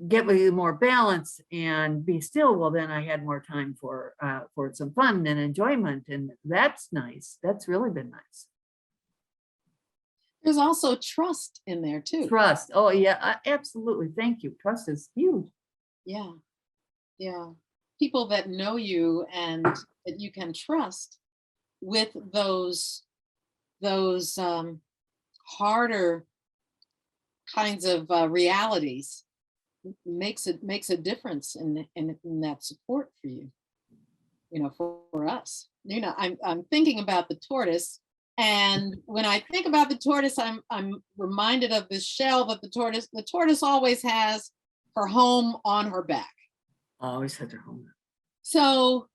get me more balance and be still, well, then I had more time for some fun and enjoyment, and that's nice. That's really been nice. There's also trust in there too. Trust. Oh yeah, absolutely. Thank you. Trust is huge. Yeah. Yeah. People that know you and that you can trust with those harder kinds of realities makes a difference in that support for you, for us. I'm thinking about the tortoise, and when I think about the tortoise, I'm reminded of this shell that the tortoise always has her home on her back. Always had their home. So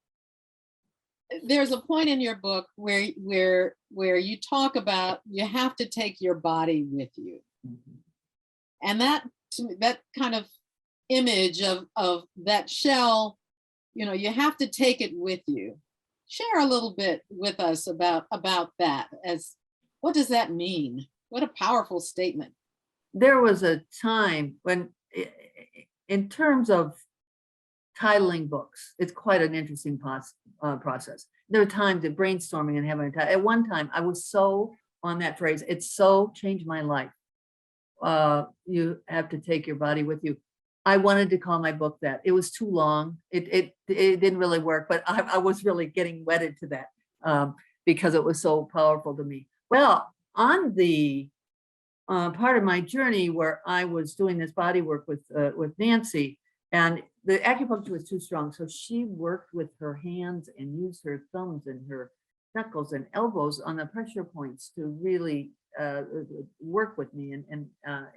there's a point in your book where you talk about you have to take your body with you. Mhm. And that kind of image of that shell, you have to take it with you. Share a little bit with us about that. As what does that mean? What a powerful statement. There was a time when, in terms of titling books, it's quite an interesting process. There are times of brainstorming and having a title. At one time, I was so on that phrase. It so changed my life. You have to take your body with you. I wanted to call my book that. It was too long. It didn't really work, but I was really getting wedded to that because it was so powerful to me. Well, on the part of my journey where I was doing this body work with Nancy, and the acupuncture was too strong, so she worked with her hands and used her thumbs and her knuckles and elbows on the pressure points to really work with me and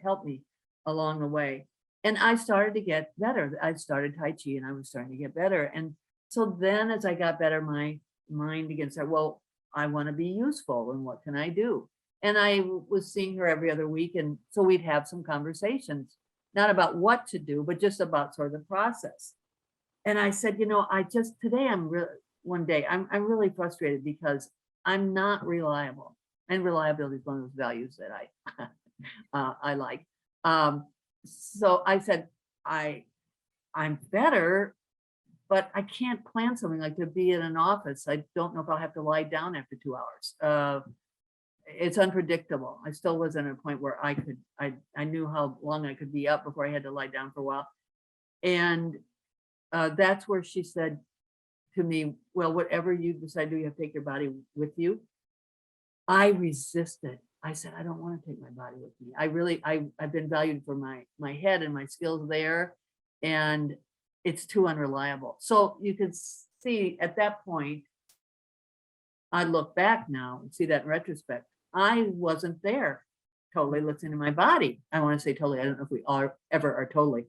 help me along the way. And I started to get better. I started Tai Chi and I was starting to get better. And so then as I got better, my mind began to say, well, I want to be useful and what can I do? And I was seeing her every other week. And so we'd have some conversations, not about what to do, but just about sort of the process. And I said, today one day I'm really frustrated because I'm not reliable. And reliability is one of those values that I like. So I said, I'm better, but I can't plan something like to be in an office. I don't know if I'll have to lie down after 2 hours. It's unpredictable. I still wasn't at a point where I knew how long I could be up before I had to lie down for a while. And that's where she said to me, well, whatever you decide to do, you have to take your body with you. I resisted. I said, I don't want to take my body with me. I've been valued for my head and my skills there, and it's too unreliable. So you can see at that point, I look back now and see that in retrospect, I wasn't there totally listening to my body. I want to say totally. I don't know if we ever are totally,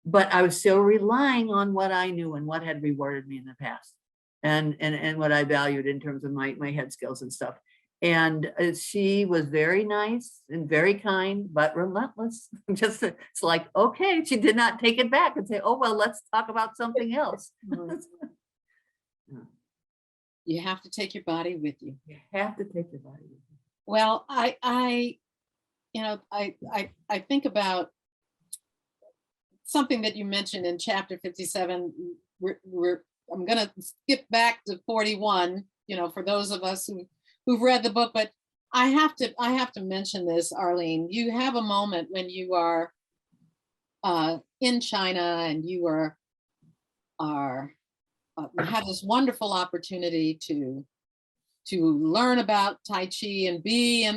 but I was still relying on what I knew and what had rewarded me in the past, and what I valued in terms of my head skills and stuff. And she was very nice and very kind, but relentless. Just it's like, okay, she did not take it back and say, oh, well, let's talk about something else. You have to take your body with you. You have to take your body with you. Well, I think about something that you mentioned in chapter 57. I'm going to skip back to 41, for those of us who've read the book, but I have to mention this, Arlene. You have a moment when you are in China and you have this wonderful opportunity to learn about Tai Chi and be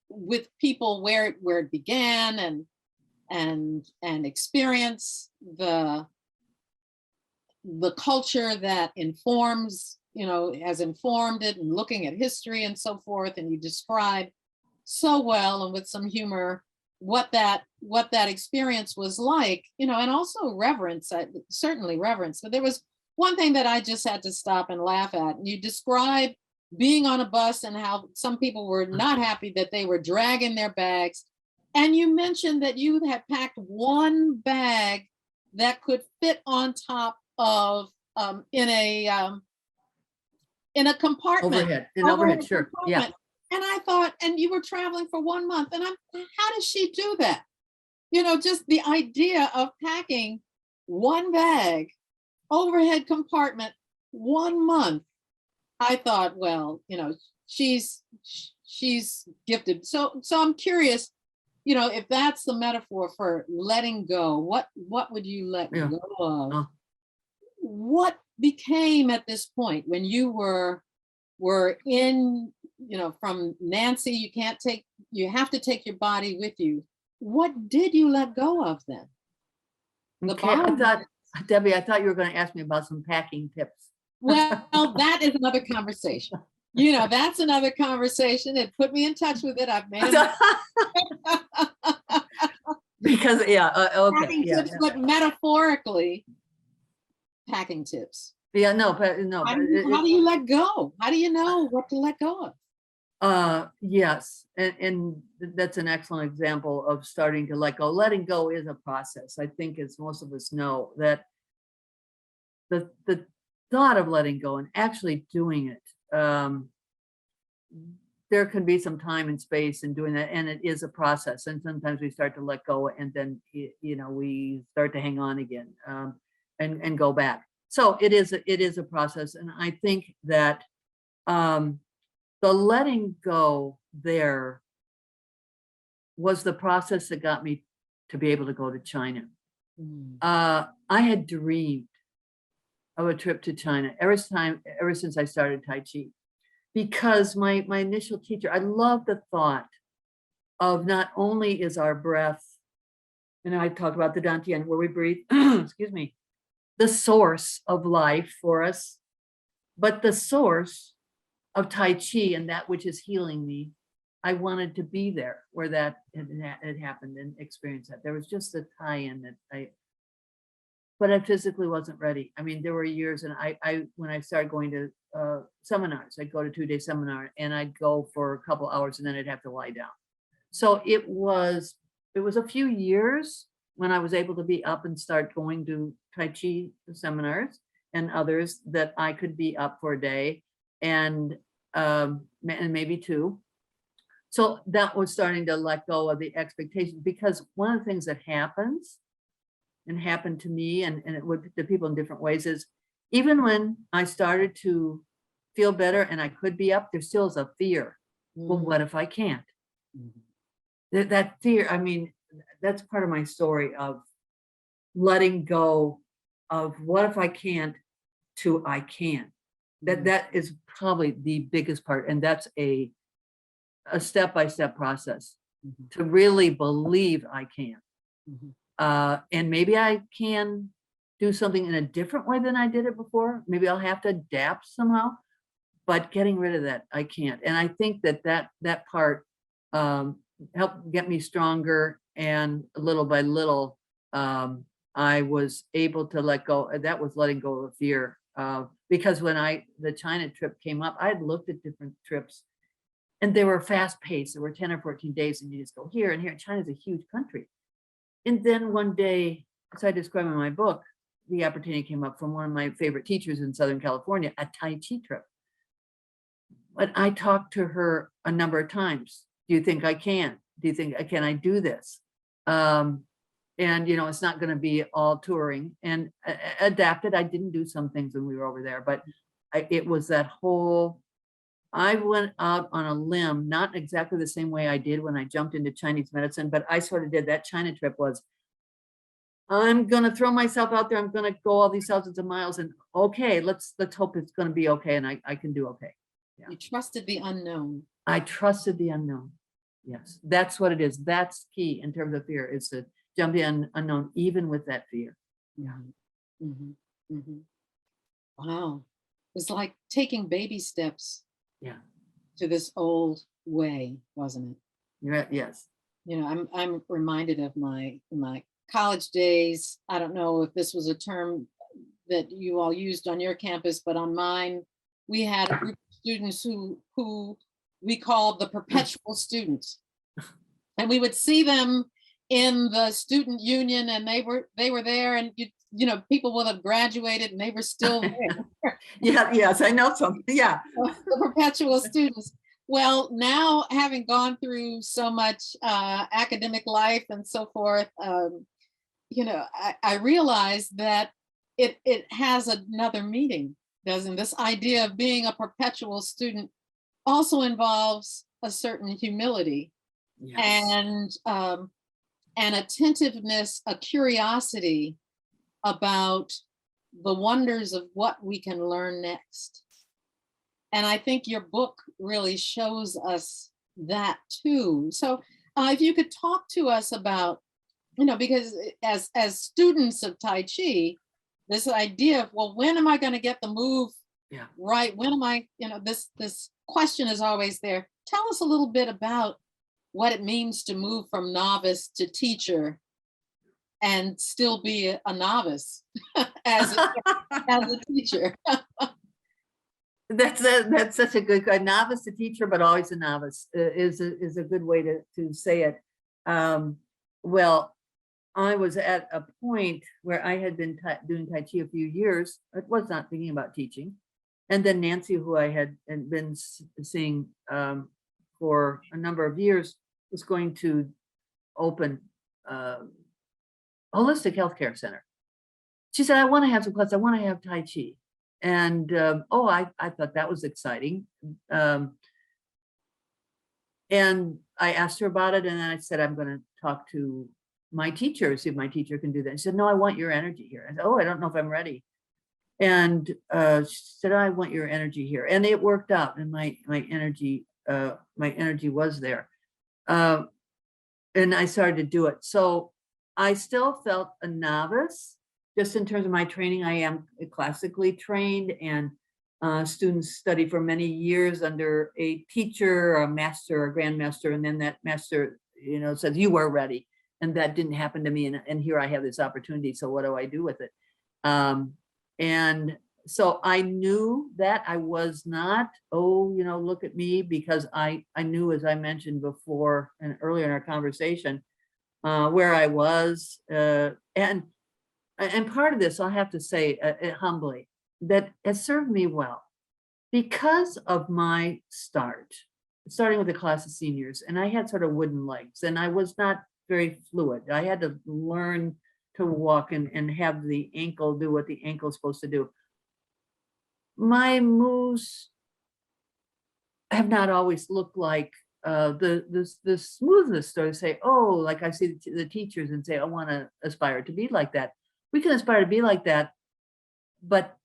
with people where it began and experience the culture that has informed it, and looking at history and so forth. And you describe so well and with some humor what that experience was like, and also reverence, certainly reverence. But there was one thing that I just had to stop and laugh at. And you describe being on a bus and how some people were not happy that they were dragging their bags. And you mentioned that you had packed one bag that could fit on top of in a compartment. Overhead, sure. Yeah. And I thought, and you were traveling for 1 month, and how does she do that? Just the idea of packing one bag, overhead compartment, 1 month. I thought, well, she's she's gifted. So I'm curious, if that's the metaphor for letting go, what would you let Yeah. go of? Oh. What became at this point when you were in, from Nancy, you have to take your body with you. What did you let go of then? Okay, Debbie, I thought you were going to ask me about some packing tips. Well, that is another conversation. That's another conversation. It put me in touch with it. I've made it. Because, okay. Packing tips, but metaphorically, packing tips. Yeah, no, but no. How do you let go? How do you know what to let go of? Yes, and that's an excellent example of starting to let go. Letting go is a process. I think, as most of us know, that the thought of letting go and actually doing it, there can be some time and space in doing that, and it is a process. And sometimes we start to let go, and then we start to hang on again, and go back. So it is a process, and I think that the letting go there was the process that got me to be able to go to China. I had dreamed of a trip to China ever since I started Tai Chi, because my initial teacher, I love the thought of not only is our breath, and I talked about the Dantian where we breathe, excuse me, the source of life for us, but the source of Tai Chi and that which is healing me. I wanted to be there where that had happened and experience that. There was just a tie-in but I physically wasn't ready. I mean, there were years, and when I started going to seminars, I'd go to 2-day seminar, and I'd go for a couple hours, and then I'd have to lie down. So it was a few years when I was able to be up and start going to Tai Chi seminars and others that I could be up for a day and maybe 2. So that was starting to let go of the expectations, because one of the things that happens and happened to me and it would to people in different ways is, even when I started to feel better and I could be up, there still is a fear. Well, what if I can't? That fear, I mean, that's part of my story of letting go of what if I can't to I can. That is probably the biggest part, and that's a step-by-step process to really believe I can. And maybe I can do something in a different way than I did it before. Maybe I'll have to adapt somehow, but getting rid of that, I can't. And I think that part helped get me stronger, and little by little, I was able to let go. That was letting go of fear. Because when the China trip came up, I had looked at different trips, and they were fast paced. There were 10 or 14 days, and you just go here and here. China's a huge country. And then one day, as I describe in my book, the opportunity came up from one of my favorite teachers in Southern California, a Tai Chi trip. But I talked to her a number of times. Do you think I can? Do you think, can I do this? And, it's not going to be all touring, and adapted. I didn't do some things when we were over there, but it was that whole, I went out on a limb, not exactly the same way I did when I jumped into Chinese medicine, but I sort of did. That China trip was, I'm going to throw myself out there. I'm going to go all these thousands of miles, and okay, let's hope it's going to be okay. And I can do okay. Yeah. You trusted the unknown. I trusted the unknown. Yes, that's what it is. That's key in terms of fear, is to jump in unknown, even with that fear. Yeah. Wow. It's like taking baby steps. Yeah. To this old way, wasn't it? You're right. Yes. I'm reminded of my college days. I don't know if this was a term that you all used on your campus, but on mine, we had a group of students who we called the perpetual students, and we would see them in the student union, and they were there, and people would have graduated and they were still there. Yeah, yes, I know some. Yeah. The perpetual students. Well, now, having gone through so much academic life and so forth, I realized that it has another meaning, doesn't this idea of being a perpetual student also involves a certain humility Yes. and an attentiveness, a curiosity about the wonders of what we can learn next. And I think your book really shows us that too. So if you could talk to us about, because as students of Tai Chi, this idea of, well, when am I going to get the move Yeah. right? When am I, this question is always there. Tell us a little bit about what it means to move from novice to teacher and still be a novice as a teacher. That's such a good novice to teacher, but always a novice is a good way to say it. Well, I was at a point where I had been doing Tai Chi a few years. I was not thinking about teaching. And then Nancy, who I had been seeing for a number of years, was going to open a holistic healthcare center. She said, I want to have some class. I want to have Tai Chi. And I thought that was exciting. And I asked her about it. And then I said, I'm going to talk to my teacher, see if my teacher can do that. She said, no, I want your energy here. I said, I don't know if I'm ready. And she said, I want your energy here. And it worked out. And my energy was there. And I started to do it. So I still felt a novice, just in terms of my training. I am classically trained, and students study for many years under a teacher, a master, a grandmaster, and then that master, says you are ready. And that didn't happen to me. And here I have this opportunity. So what do I do with it? And so I knew that I was not, look at me, because I knew, as I mentioned before and earlier in our conversation, where I was. And part of this, I'll have to say humbly, that it served me well because of my starting with a class of seniors. And I had sort of wooden legs, and I was not very fluid. I had to learn to walk and have the ankle do what the ankle is supposed to do. My moves have not always looked like the smoothness, so to say, like I see the teachers and say, I want to aspire to be like that. We can aspire to be like that, but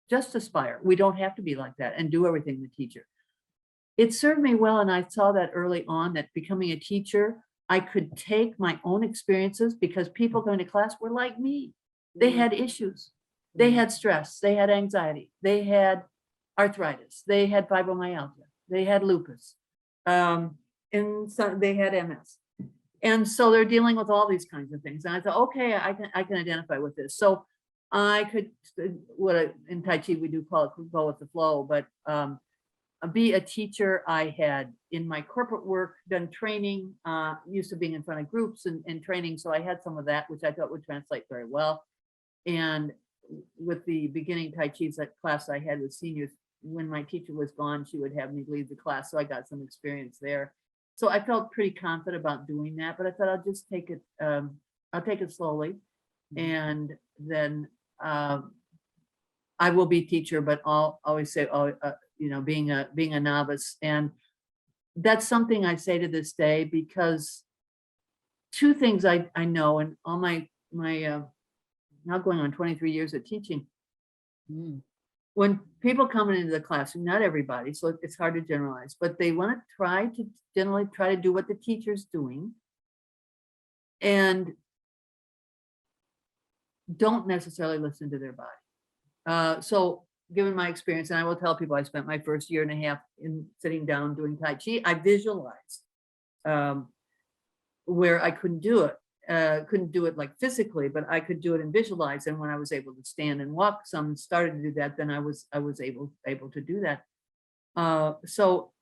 just aspire. We don't have to be like that and do everything the teacher. It served me well, and I saw that early on, that becoming a teacher, I could take my own experiences, because people going to class were like me. They had issues. They had stress. They had anxiety. They had arthritis. They had fibromyalgia. They had lupus. And so they had MS. And so they're dealing with all these kinds of things. And I thought, okay, I can identify with this. So I could, in Tai Chi we do call it go with the flow, but be a teacher. I had, in my corporate work, done training, used to being in front of groups and training. So I had some of that, which I thought would translate very well. And with the beginning Tai Chi class I had with seniors, when my teacher was gone, she would have me lead the class. So I got some experience there. So I felt pretty confident about doing that, but I thought I'll just take it, I'll take it slowly. And then I will be teacher, but I'll always say, being a novice. And that's something I say to this day, because two things I know, and all my now going on 23 years of teaching. When people come into the classroom, not everybody, so it's hard to generalize, but they want to generally try to do what the teacher's doing, and don't necessarily listen to their body. So given my experience, and I will tell people, I spent my first year and a half in sitting down doing Tai Chi. I visualized where I couldn't do it. Couldn't do it like physically, but I could do it and visualize. And when I was able to stand and walk some, started to do that, then I was able to do that. So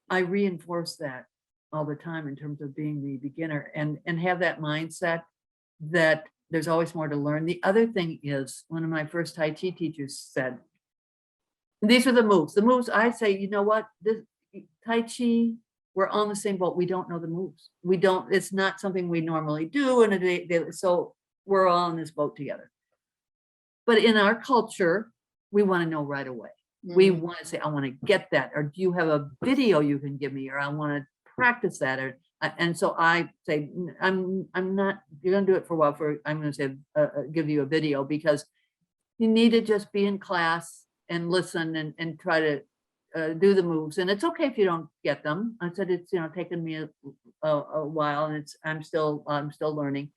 I reinforce that all the time in terms of being the beginner, and have that mindset that there's always more to learn. The other thing is, one of my first Tai Chi teachers said, these are the moves. The moves, I say, you know what, this Tai Chi, we're on the same boat. We don't know the moves. We don't, it's not something we normally do in a day. So we're all in this boat together. But in our culture, we want to know right away. We want to say, I want to get that, or do you have a video you can give me, or I want to practice that, or and so I say, I'm not, you're going to do it for a while, I'm going to say, give you a video, because you need to just be in class and listen and try to do the moves. And it's okay if you don't get them. I said, it's, taken me a while, and I'm still learning.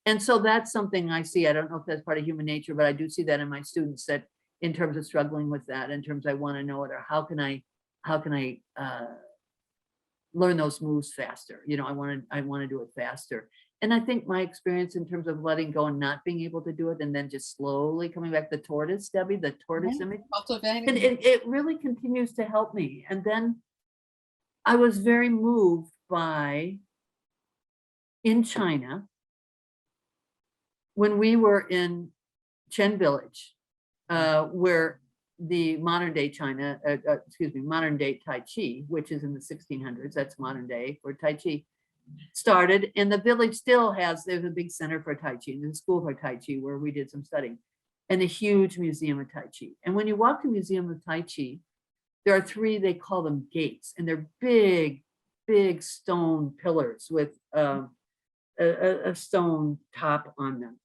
And so that's something I see. I don't know if that's part of human nature, but I do see that in my students, that in terms of struggling with that, in terms I want to know it, or how can I learn those moves faster. I want to do it faster. And I think my experience in terms of letting go and not being able to do it, and then just slowly coming back, the tortoise, Debbie, the tortoise image, and it really continues to help me. And then I was very moved by, in China, when we were in Chen Village, where the modern day China, modern day Tai Chi, which is in the 1600s, that's modern day for Tai Chi, started. And the village still has, there's a big center for Tai Chi, there's a school for Tai Chi where we did some studying, and a huge museum of Tai Chi. And when you walk to Museum of Tai Chi, there are three, they call them gates, and they're big stone pillars with a stone top on them.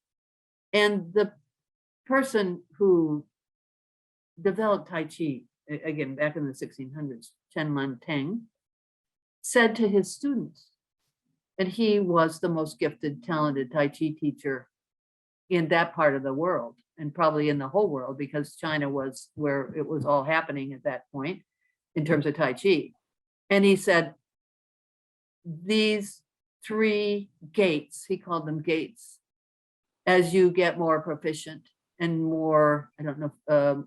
And the person who developed Tai Chi, again, back in the 1600s, Chen Man Teng, said to his students, and he was the most gifted, talented Tai Chi teacher in that part of the world, and probably in the whole world, because China was where it was all happening at that point in terms of Tai Chi. And he said, these three gates, he called them gates, as you get more proficient and more,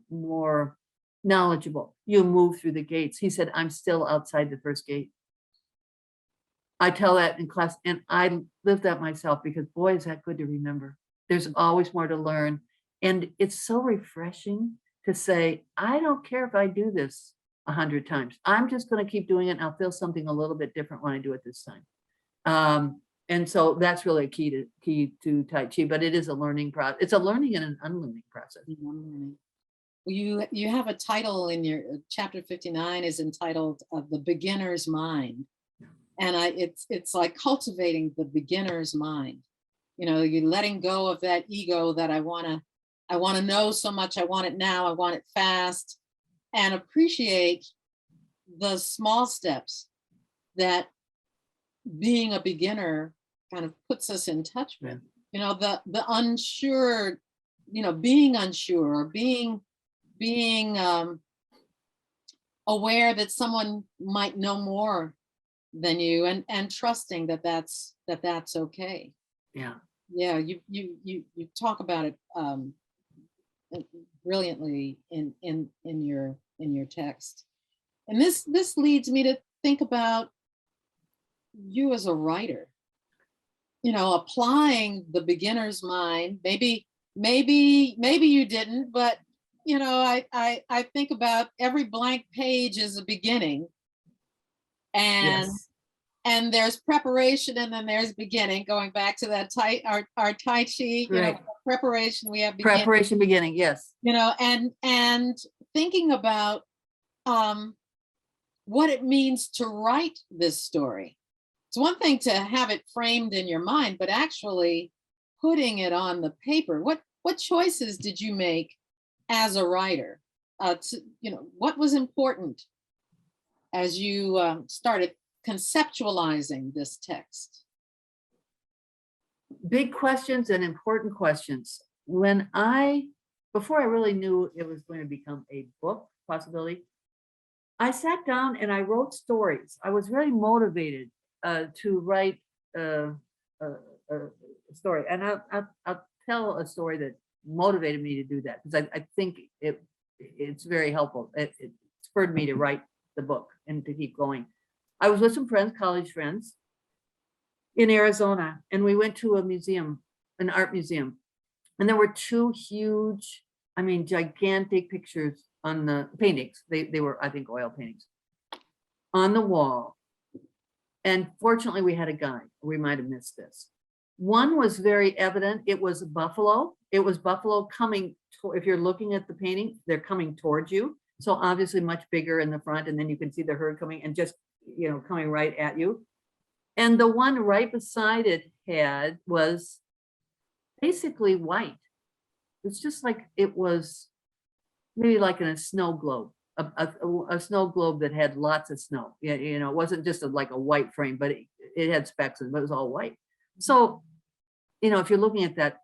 more knowledgeable, you move through the gates. He said, I'm still outside the first gate. I tell that in class, and I live that myself, because boy, is that good to remember. There's always more to learn. And it's so refreshing to say, I don't care if I do this 100 times. I'm just going to keep doing it, and I'll feel something a little bit different when I do it this time. And so that's really a key to Tai Chi, but it is a learning process. It's a learning and an unlearning process. You have a title in your chapter 59 is entitled The Beginner's Mind. And it's like cultivating the beginner's mind. You're letting go of that ego that I want to know so much. I want it now. I want it fast, and appreciate the small steps that being a beginner kind of puts us in touch with. The unsure, being unsure, or being aware that someone might know more than you, and trusting that that's okay. Yeah, you talk about it brilliantly in your text. And this leads me to think about you as a writer, applying the beginner's mind. Maybe you didn't, but I think about every blank page is a beginning, and Yes. And there's preparation, and then there's beginning. Going back to that our Tai Chi, Right. Preparation. We have beginning. Preparation, beginning, yes. And thinking about what it means to write this story. It's one thing to have it framed in your mind, but actually putting it on the paper. What choices did you make as a writer? What was important as you started conceptualizing this text? Big questions and important questions. Before I really knew it was going to become a book possibility, I sat down and I wrote stories. I was very motivated to write a story, and I'll tell a story that motivated me to do that, because I think it's very helpful. It spurred me to write the book and to keep going. I was with some friends, college friends, in Arizona, and we went to a museum, an art museum, and there were two huge, gigantic pictures on the paintings. They were, I think, oil paintings on the wall. And fortunately, we had a guide. We might have missed this. One was very evident. It was buffalo. It was buffalo coming. If you're looking at the painting, they're coming towards you. So obviously much bigger in the front, and then you can see the herd coming and just, coming right at you. And the one right beside it was basically white. It's just like it was maybe like in a snow globe, a snow globe that had lots of snow. It wasn't just like a white frame, but it had specks, but it was all white. So, if you're looking at that,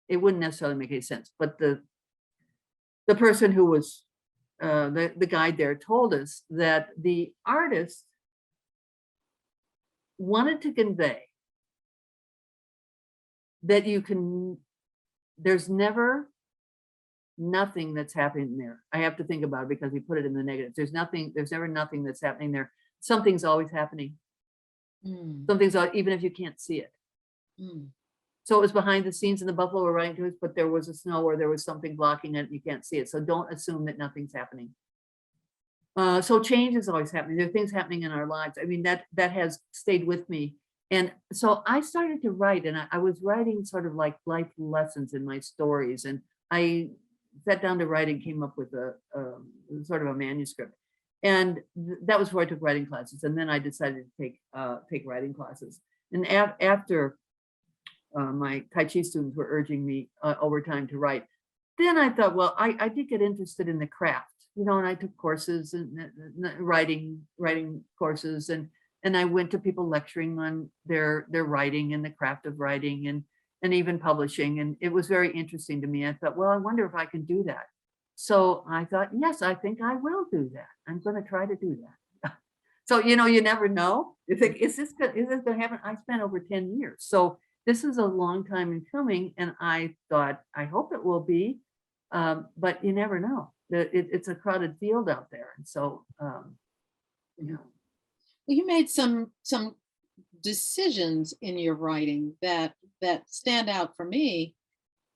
it wouldn't necessarily make any sense. But the person who was the guide there told us that the artist wanted to convey that there's never nothing that's happening there. I have to think about it because he put it in the negative. There's never nothing that's happening there. Something's always happening. Something's, even if you can't see it. So it was behind the scenes and the buffalo were riding to us, but there was a snow or there was something blocking it and you can't see it. So don't assume that nothing's happening. So change is always happening. There are things happening in our lives. I mean, that has stayed with me. And so I started to write, and I was writing sort of like life lessons in my stories. And I sat down to write and came up with a sort of a manuscript. And that was before I took writing classes. And then I decided to take writing classes. And after my Tai Chi students were urging me over time to write, then I thought, well, I did get interested in the craft, and I took courses and writing courses, and I went to people lecturing on their writing and the craft of writing and even publishing. And it was very interesting to me. I thought, well, I wonder if I can do that. So I thought, yes, I think I will do that. I'm going to try to do that. So, you never know. You think, is this going to happen? I spent over 10 years. So this is a long time in coming. And I thought, I hope it will be. But you never know. It's a crowded field out there. And so, Well, you made some decisions in your writing that stand out for me.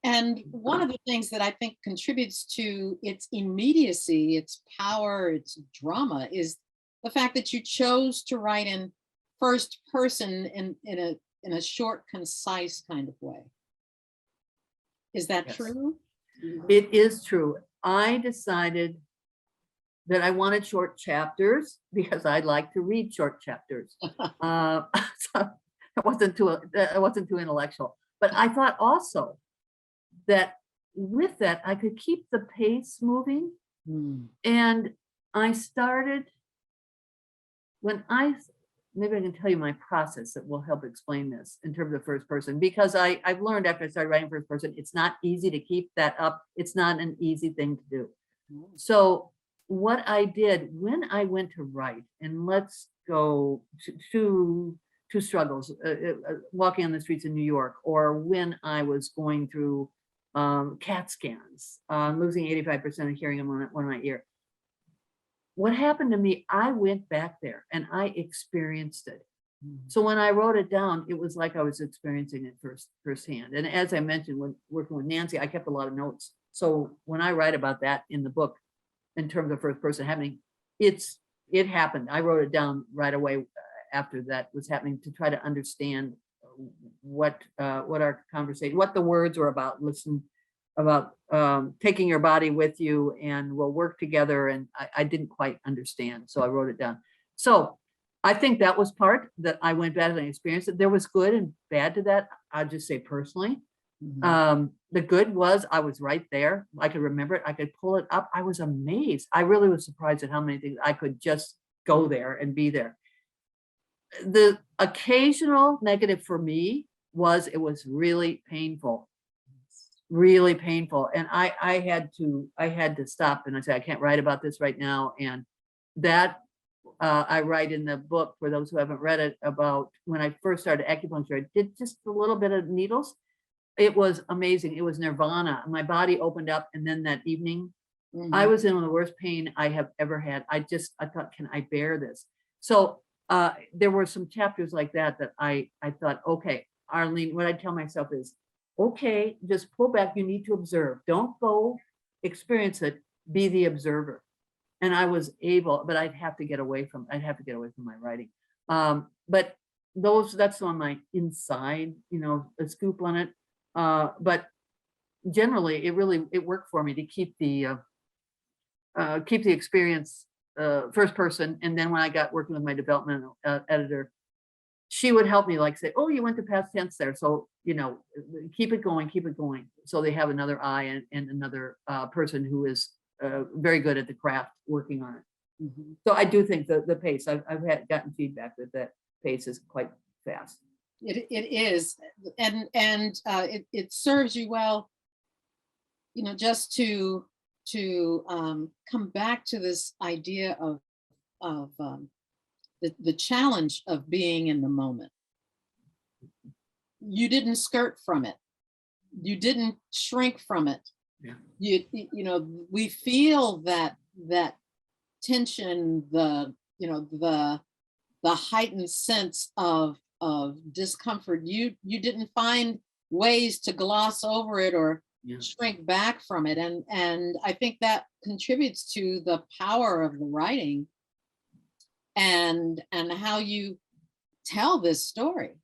And one of the things that I think contributes to its immediacy, its power, its drama is the fact that you chose to write in first person in a short, concise kind of way. Is that Yes. true? It is true. I decided that I wanted short chapters because I like to read short chapters. So it wasn't too intellectual. But I thought also that with that, I could keep the pace moving. And I started maybe I can tell you my process that will help explain this in terms of first person, because I've learned after I started writing first person, it's not easy to keep that up. It's not an easy thing to do. So what I did when I went to write, and let's go to struggles, walking on the streets in New York, or when I was going through CAT scans, losing 85% of hearing in one of my ear. What happened to me, I went back there and I experienced it. So when I wrote it down, it was like I was experiencing it firsthand. And as I mentioned, when working with Nancy, I kept a lot of notes. So when I write about that in the book, in terms of first person happening, it happened. I wrote it down right away after that was happening to try to understand what our conversation, what the words were about, about taking your body with you and we'll work together. And I didn't quite understand. So I wrote it down. So I think that was part that I went back and experienced it. There was good and bad to that. I'll just say personally. The good was I was right there. I could remember it. I could pull it up. I was amazed. I really was surprised at how many things I could just go there and be there. The occasional negative for me was it was really painful. Really painful. And I had to stop and I said, I can't write about this right now. And that I write in the book, for those who haven't read it, about when I first started acupuncture. I did just a little bit of needles. It was amazing. It was nirvana. My body opened up. And then that evening, I was in the worst pain I have ever had. I thought, can I bear this? So there were some chapters like that I thought, okay, Arlene, what I tell myself is, okay, just pull back. You need to observe. Don't go experience it. Be the observer. And I was able, but I'd have to get away from my writing. But that's on my inside, a scoop on it. But generally it worked for me to keep the keep the experience first person. And then when I got working with my development editor, she would help me like say, oh, you went to past tense there. So, you know, keep it going, keep it going. So they have another eye and another person who is very good at the craft working on it. Mhm. So I do think the pace, I've gotten feedback that pace is quite fast. It is, and it serves you well, you know, just to come back to this idea of the challenge of being in the moment. You didn't skirt from it. You didn't shrink from it. Yeah. You know, we feel that tension, the heightened sense of discomfort. You didn't find ways to gloss over it or shrink back from it, and I think that contributes to the power of the writing and how you tell this story.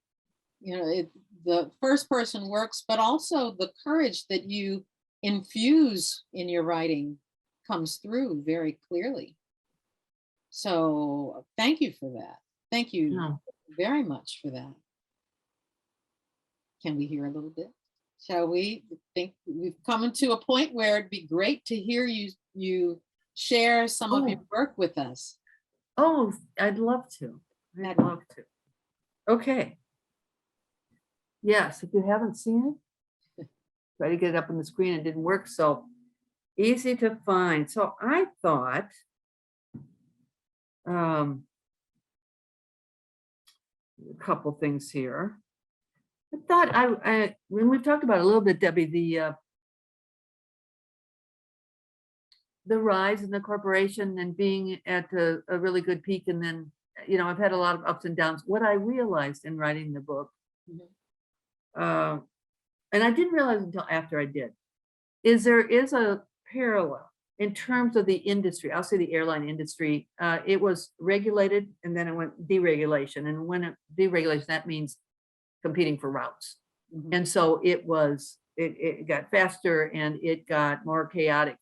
You know, the first person works, but also the courage that you infuse in your writing comes through very clearly. So thank you for that. Thank you very much for that. Can we hear a little bit? Shall we? I think we've come to a point where it'd be great to hear you share some of your work with us. Oh, I'd love to. I'd love to. Okay. Yes, if you haven't seen it, try to get it up on the screen. It didn't work so easy to find. So I thought, a couple things here. I thought when we talked about a little bit, Debbie, the rise in the corporation and being at a really good peak, and then, you know, I've had a lot of ups and downs. What I realized in writing the book, and I didn't realize until after I did, is there is a parallel in terms of the industry. I'll say the airline industry. It was regulated and then it went deregulation. And when it deregulation, that means competing for routes. And so it got faster and it got more chaotic.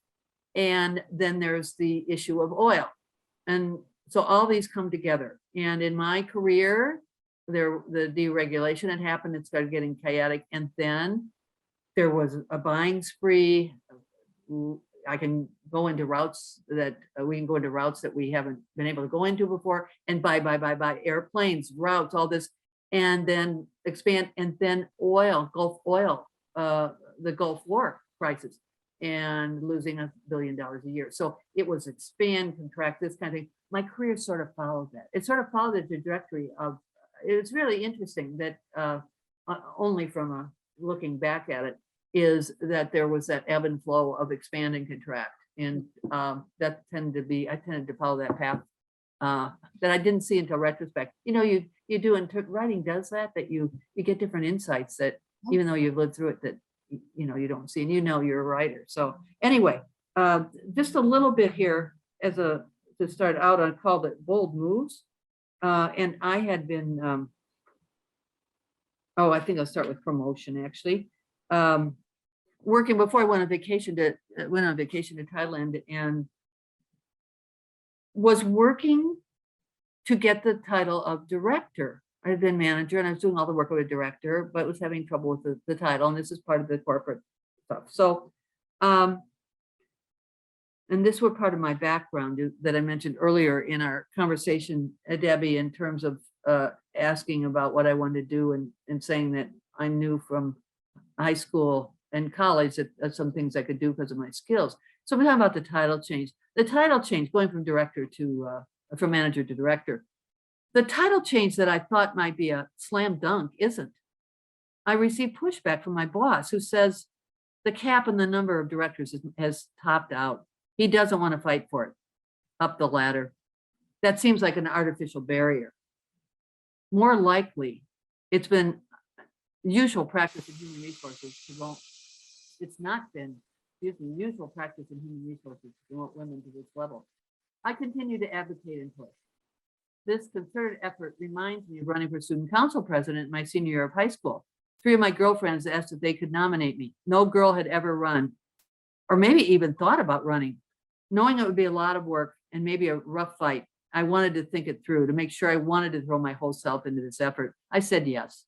And then there's the issue of oil. And so all these come together. And in my career, the deregulation had happened. It started getting chaotic. And then there was a buying spree. I can go into routes that we can go into routes that we haven't been able to go into before, and buy airplanes, routes, all this, and then expand. And then oil, Gulf oil, the Gulf War crisis, and losing $1 billion a year. So it was expand, contract, this kind of thing. My career sort of followed that. It sort of followed the trajectory of, it's really interesting that only from looking back at it, is that there was that ebb and flow of expand and contract. And that tended to follow that path that I didn't see until retrospect. You know, you do, and writing does that you get different insights that even though you've lived through it, that, you know, you don't see, and you know, you're a writer. So anyway, just a little bit here to start out, I called it Bold Moves. And I had been, I think I'll start with promotion actually. Working before I went on vacation to Thailand, and was working to get the title of director. I had been manager and I was doing all the work of a director, but was having trouble with the title. And this is part of the corporate stuff. So, and this was part of my background that I mentioned earlier in our conversation, Debbie, in terms of asking about what I wanted to do and saying that I knew from high school and college that some things I could do because of my skills. So we're talking about the title change. The title change, going from director to from manager to director. The title change that I thought might be a slam dunk isn't. I received pushback from my boss who says the cap and the number of directors has topped out. He doesn't want to fight for it up the ladder. That seems like an artificial barrier. More likely, it's been usual practice in human resources to promote. It's not been usual practice in human resources to promote women to this level. I continue to advocate and push. This concerted effort reminds me of running for student council president in my senior year of high school. 3 of my girlfriends asked if they could nominate me. No girl had ever run, or maybe even thought about running. Knowing it would be a lot of work and maybe a rough fight, I wanted to think it through to make sure I wanted to throw my whole self into this effort. I said yes.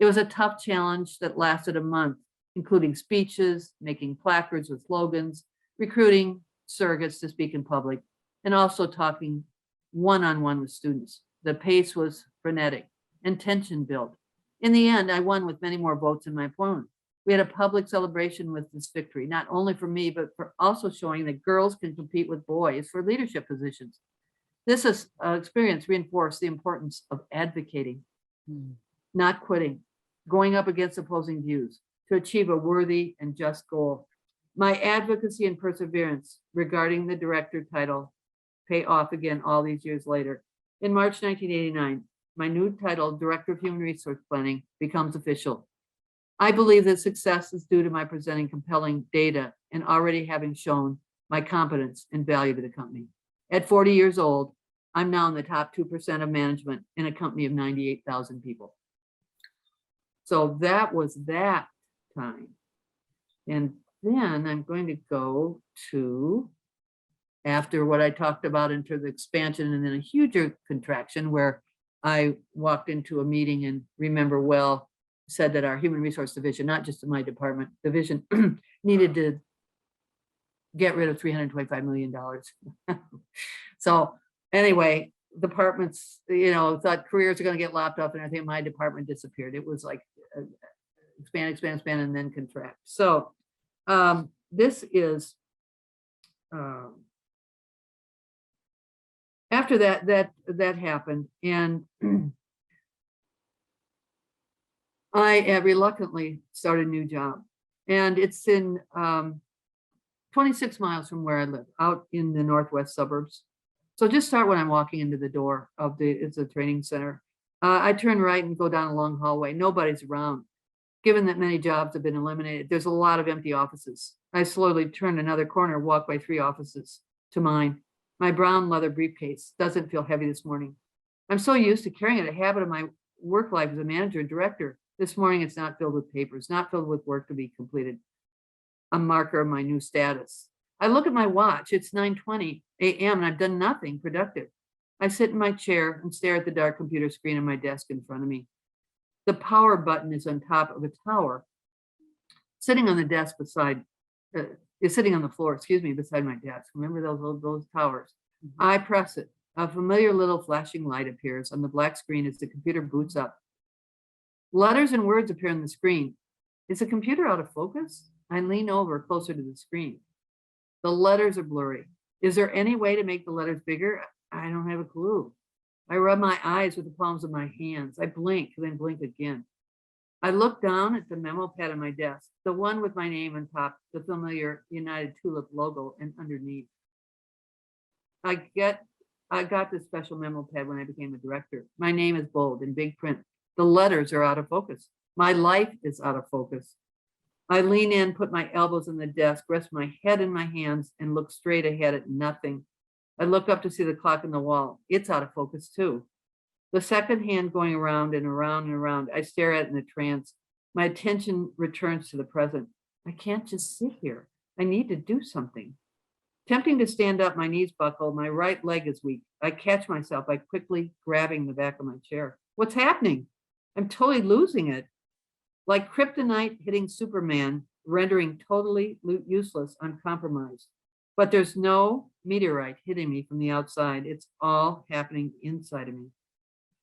It was a tough challenge that lasted a month, including speeches, making placards with slogans, recruiting surrogates to speak in public, and also talking one-on-one with students. The pace was frenetic and tension built. In the end, I won with many more votes than my opponent. We had a public celebration with this victory, not only for me, but for also showing that girls can compete with boys for leadership positions. This experience reinforced the importance of advocating, not quitting, going up against opposing views to achieve a worthy and just goal. My advocacy and perseverance regarding the director title pay off again all these years later. In March 1989, my new title, Director of Human Resource Planning, becomes official. I believe that success is due to my presenting compelling data and already having shown my competence and value to the company. At 40 years old, I'm now in the top 2% of management in a company of 98,000 people. So that was that time. And then I'm going to go to, after what I talked about into the expansion and then a huger contraction where I walked into a meeting and remember well, said that our human resource division, not just in my department, division needed to get rid of $325 million. So anyway, departments, thought careers are going to get lopped off, and I think my department disappeared. It was like expand, and then contract. So this is after that happened, and I reluctantly started a new job, and it's in 26 miles from where I live, out in the northwest suburbs. So just start when I'm walking into the door of it's a training center. I turn right and go down a long hallway. Nobody's around. Given that many jobs have been eliminated, there's a lot of empty offices. I slowly turn another corner, walk by 3 offices to mine. My brown leather briefcase doesn't feel heavy this morning. I'm so used to carrying it, a habit of my work life as a manager and director. This morning, it's not filled with papers, not filled with work to be completed. A marker of my new status. I look at my watch. It's 9:20 a.m. and I've done nothing productive. I sit in my chair and stare at the dark computer screen on my desk in front of me. The power button is on top of a tower. Sitting on the desk beside, is sitting on the floor, beside my desk. Remember those towers? I press it. A familiar little flashing light appears on the black screen as the computer boots up. Letters and words appear on the screen. Is the computer out of focus? I lean over closer to the screen. The letters are blurry. Is there any way to make the letters bigger? I don't have a clue. I rub my eyes with the palms of my hands. I blink, then blink again. I look down at the memo pad on my desk, the one with my name on top, the familiar United Tulip logo, and underneath. I got this special memo pad when I became a director. My name is bold in big print. The letters are out of focus. My life is out of focus. I lean in, put my elbows on the desk, rest my head in my hands, and look straight ahead at nothing. I look up to see the clock on the wall. It's out of focus too. The second hand going around and around and around. I stare at it in a trance. My attention returns to the present. I can't just sit here. I need to do something. Tempting to stand up, my knees buckle. My right leg is weak. I catch myself by quickly grabbing the back of my chair. What's happening? I'm totally losing it. Like kryptonite hitting Superman, rendering totally useless, uncompromised. But there's no meteorite hitting me from the outside. It's all happening inside of me.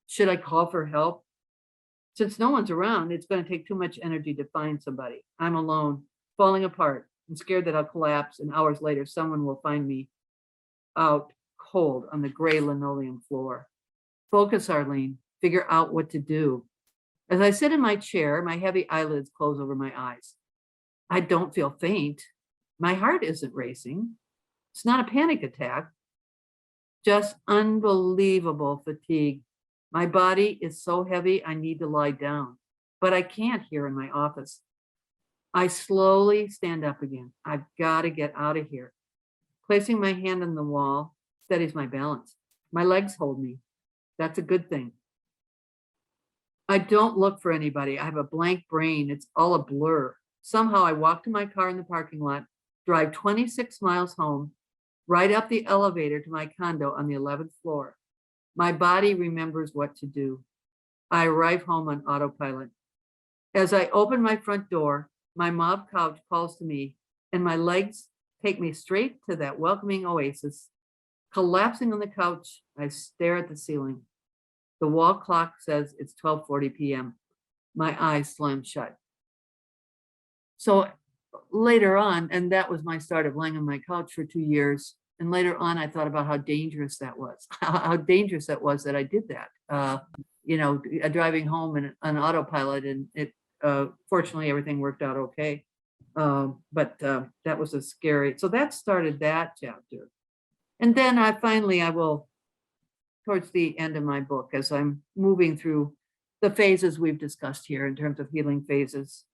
Should I call for help? Since no one's around, it's going to take too much energy to find somebody. I'm alone, falling apart. I'm scared that I'll collapse, and hours later, someone will find me out cold on the gray linoleum floor. Focus, Arlene. Figure out what to do. As I sit in my chair, my heavy eyelids close over my eyes. I don't feel faint. My heart isn't racing. It's not a panic attack, just unbelievable fatigue. My body is so heavy, I need to lie down, but I can't here in my office. I slowly stand up again. I've got to get out of here. Placing my hand on the wall steadies my balance. My legs hold me. That's a good thing. I don't look for anybody. I have a blank brain. It's all a blur. Somehow I walk to my car in the parking lot, drive 26 miles home, right up the elevator to my condo on the 11th floor. My body remembers what to do. I arrive home on autopilot. As I open my front door, my mauve couch calls to me, and my legs take me straight to that welcoming oasis. Collapsing on the couch, I stare at the ceiling. The wall clock says it's 12:40 p.m. My eyes slam shut. So later on, and that was my start of lying on my couch for 2 years. And later on, I thought about how dangerous that was, how dangerous that was that I did that. Driving home in an autopilot, and it fortunately everything worked out okay. But that was a scary. So that started that chapter, and then I will, towards the end of my book, as I'm moving through the phases we've discussed here in terms of healing phases.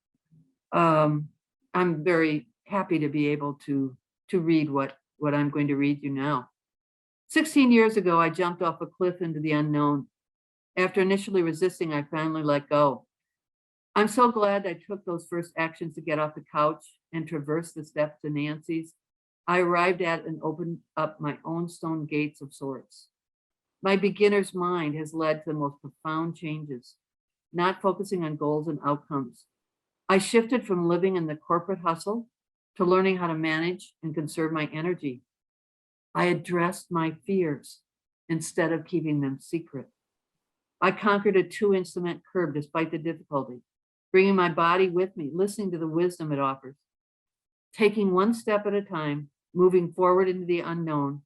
I'm very happy to be able to read what I'm going to read you now. 16 years ago, I jumped off a cliff into the unknown. After initially resisting, I finally let go. I'm so glad I took those first actions to get off the couch and traverse the steps to Nancy's. I arrived at and opened up my own stone gates of sorts. My beginner's mind has led to the most profound changes, not focusing on goals and outcomes. I shifted from living in the corporate hustle to learning how to manage and conserve my energy. I addressed my fears instead of keeping them secret. I conquered a 2-inch cement curb despite the difficulty, bringing my body with me, listening to the wisdom it offers. Taking one step at a time, moving forward into the unknown,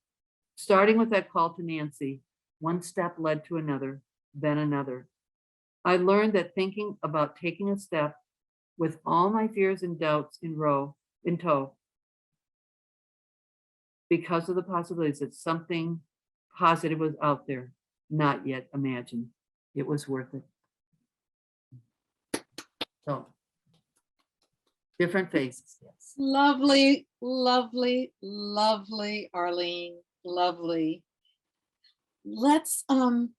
starting with that call to Nancy, one step led to another, then another. I learned that thinking about taking a step with all my fears and doubts in tow, because of the possibilities that something positive was out there, not yet imagined. It was worth it. So, different phases, yes. Lovely, lovely, lovely, Arlene, lovely. Let's want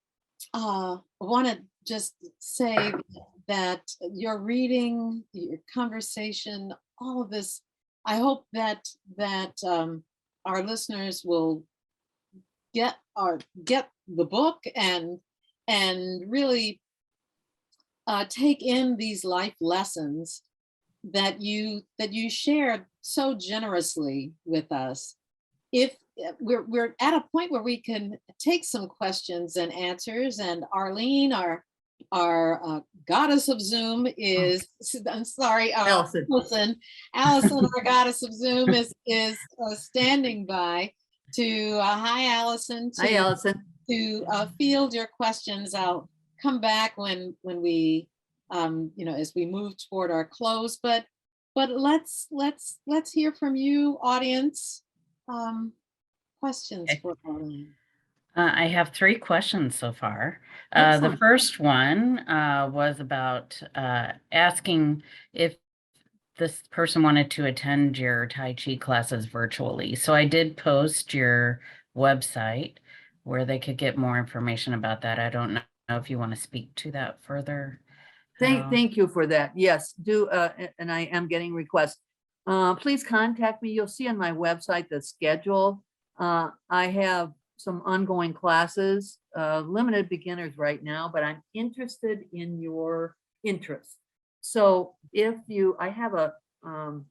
to just say that your reading, your conversation, all of this, I hope that our listeners will get the book and really take in these life lessons that you shared so generously with us. If we're at a point where we can take some questions and answers, and Arlene, our goddess of Zoom is, I'm sorry, Allison, our goddess of Zoom is standing by to hi Allison, hi Allison, to field your questions. I'll come back when we as we move toward our close, but let's hear from you, audience. Questions for Arlene. I have 3 questions so far. The first one was about asking if this person wanted to attend your Tai Chi classes virtually. So I did post your website where they could get more information about that. I don't know if you want to speak to that further. Thank you for that. Yes, do, and I am getting requests. Please contact me. You'll see on my website the schedule. I have some ongoing classes, limited beginners right now, but I'm interested in your interest. So if you, I have on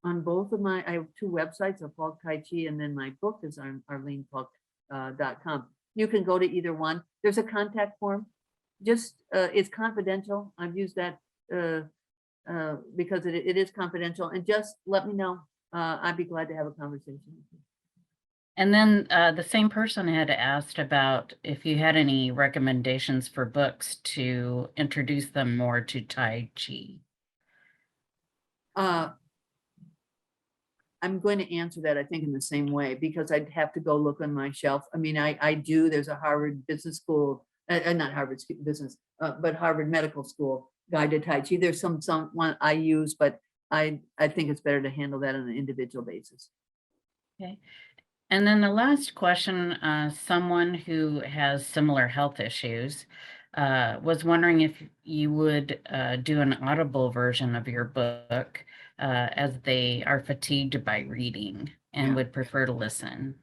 both of I have 2 websites, a Faulk Tai Chi, and then my book is on arlenefaulk.com. You can go to either one. There's a contact form. Just, it's confidential. I've used that because it is confidential, and just let me know. I'd be glad to have a conversation with you. And then the same person had asked about if you had any recommendations for books to introduce them more to Tai Chi. I'm going to answer that, I think, in the same way, because I'd have to go look on my shelf. I mean, I do, there's a Harvard Business School, not Harvard Business, but Harvard Medical School Guide to Tai Chi. There's some one I use, but I think it's better to handle that on an individual basis. Okay. And then the last question, someone who has similar health issues was wondering if you would do an audible version of your book as they are fatigued by reading and would prefer to listen.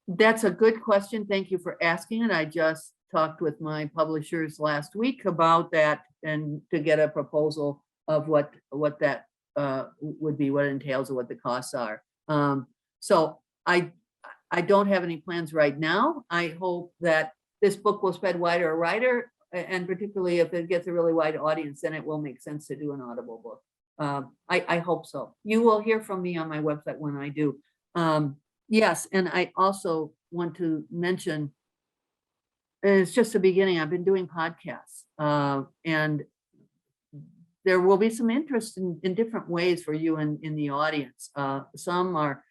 That's a good question. Thank you for asking it. I just talked with my publishers last week about that and to get a proposal of what that would be, what it entails, or what the costs are. So I don't have any plans right now. I hope that this book will spread wider and wider, and particularly if it gets a really wide audience, then it will make sense to do an Audible book. I hope so. You will hear from me on my website when I do. Yes, and I also want to mention, it's just the beginning. I've been doing podcasts, and there will be some interest in different ways for you in the audience. Some are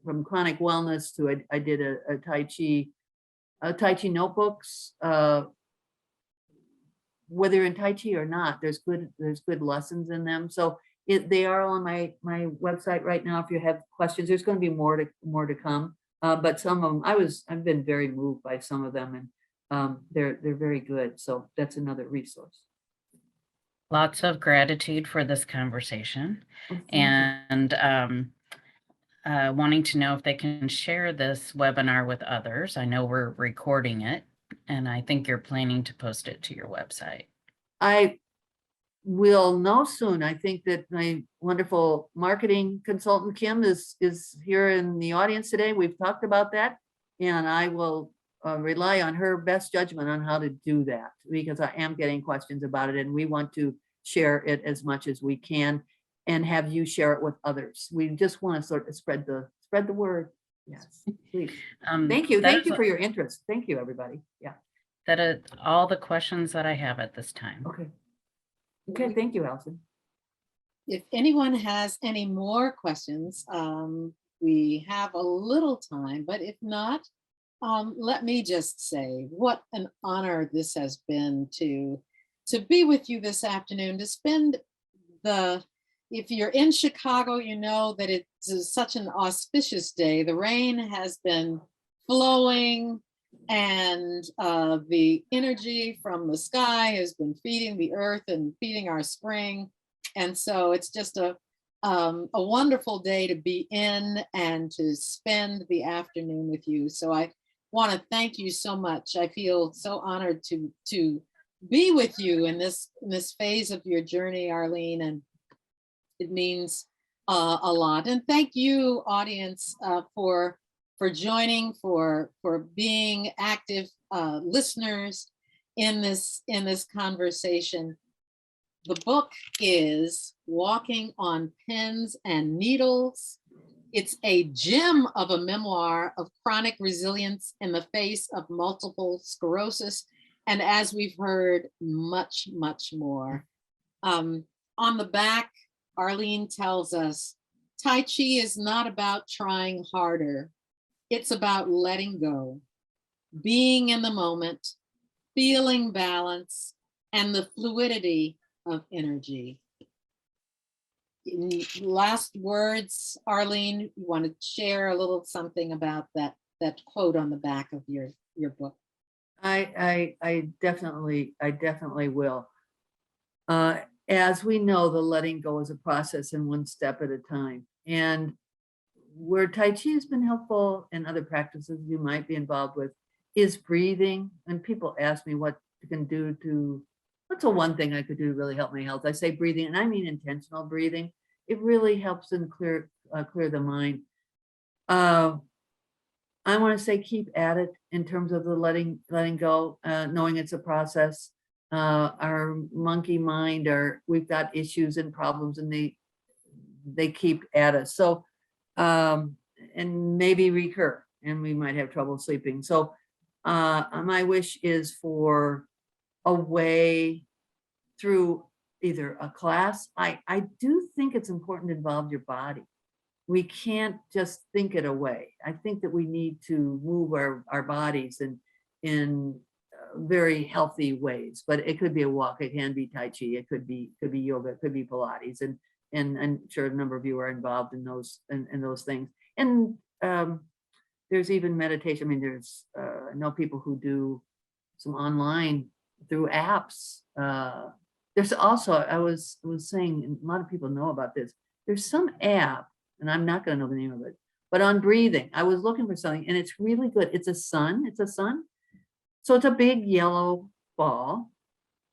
from chronic wellness to I did a Tai Chi notebooks. Whether you're in Tai Chi or not, there's good lessons in them. So they are on my website right now. If you have questions, there's going to be more to come. But some of them, I've been very moved by some of them, and they're very good. So that's another resource. Lots of gratitude for this conversation, and wanting to know if they can share this webinar with others. I know we're recording it, and I think you're planning to post it to your website. I will know soon. I think that my wonderful marketing consultant, Kim, is here in the audience today. We've talked about that, and I will rely on her best judgment on how to do that, because I am getting questions about it, and we want to share it as much as we can and have you share it with others. We just want to sort of spread the word. Yes, please. Thank you. Thank you for your interest. Thank you, everybody. Yeah. That is all the questions that I have at this time. Okay. Okay, thank you, Allison. If anyone has any more questions, we have a little time, but if not, let me just say what an honor this has been to be with you this afternoon, to spend if you're in Chicago, you know that it's such an auspicious day. The rain has been flowing, and the energy from the sky has been feeding the earth and feeding our spring. And so it's just a wonderful day to be in and to spend the afternoon with you. So I want to thank you so much. I feel so honored to be with you in this phase of your journey, Arlene, and it means a lot. And thank you, audience, for joining, for being active listeners in this conversation. The book is Walking on Pins and Needles. It's a gem of a memoir of chronic resilience in the face of multiple sclerosis. And as we've heard, much, much more. On the back, Arlene tells us, Tai Chi is not about trying harder. It's about letting go, being in the moment, feeling balance, and the fluidity of energy. Last words, Arlene, you want to share a little something about that quote on the back of your book? I definitely will. As we know, the letting go is a process and one step at a time. And where Tai Chi has been helpful and other practices you might be involved with is breathing. And people ask me what you can do what's the one thing I could do to really help my health? I say breathing, and I mean intentional breathing. It really helps them clear the mind. I want to say keep at it in terms of the letting go, knowing it's a process. Our monkey mind, we've got issues and problems, and they keep at us. So, and maybe recur, and we might have trouble sleeping. So, my wish is for a way through either a class. I do think it's important to involve your body. We can't just think it away. I think that we need to move our bodies in very healthy ways, but it could be a walk, it can be Tai Chi, it could be yoga, it could be Pilates, and I'm sure a number of you are involved in those things. And there's even meditation. I mean, there's I know people who do some online through apps. There's also, I was saying, and a lot of people know about this, there's some app, and I'm not going to know the name of it, but on breathing, I was looking for something and it's really good. It's a sun. So it's a big yellow ball.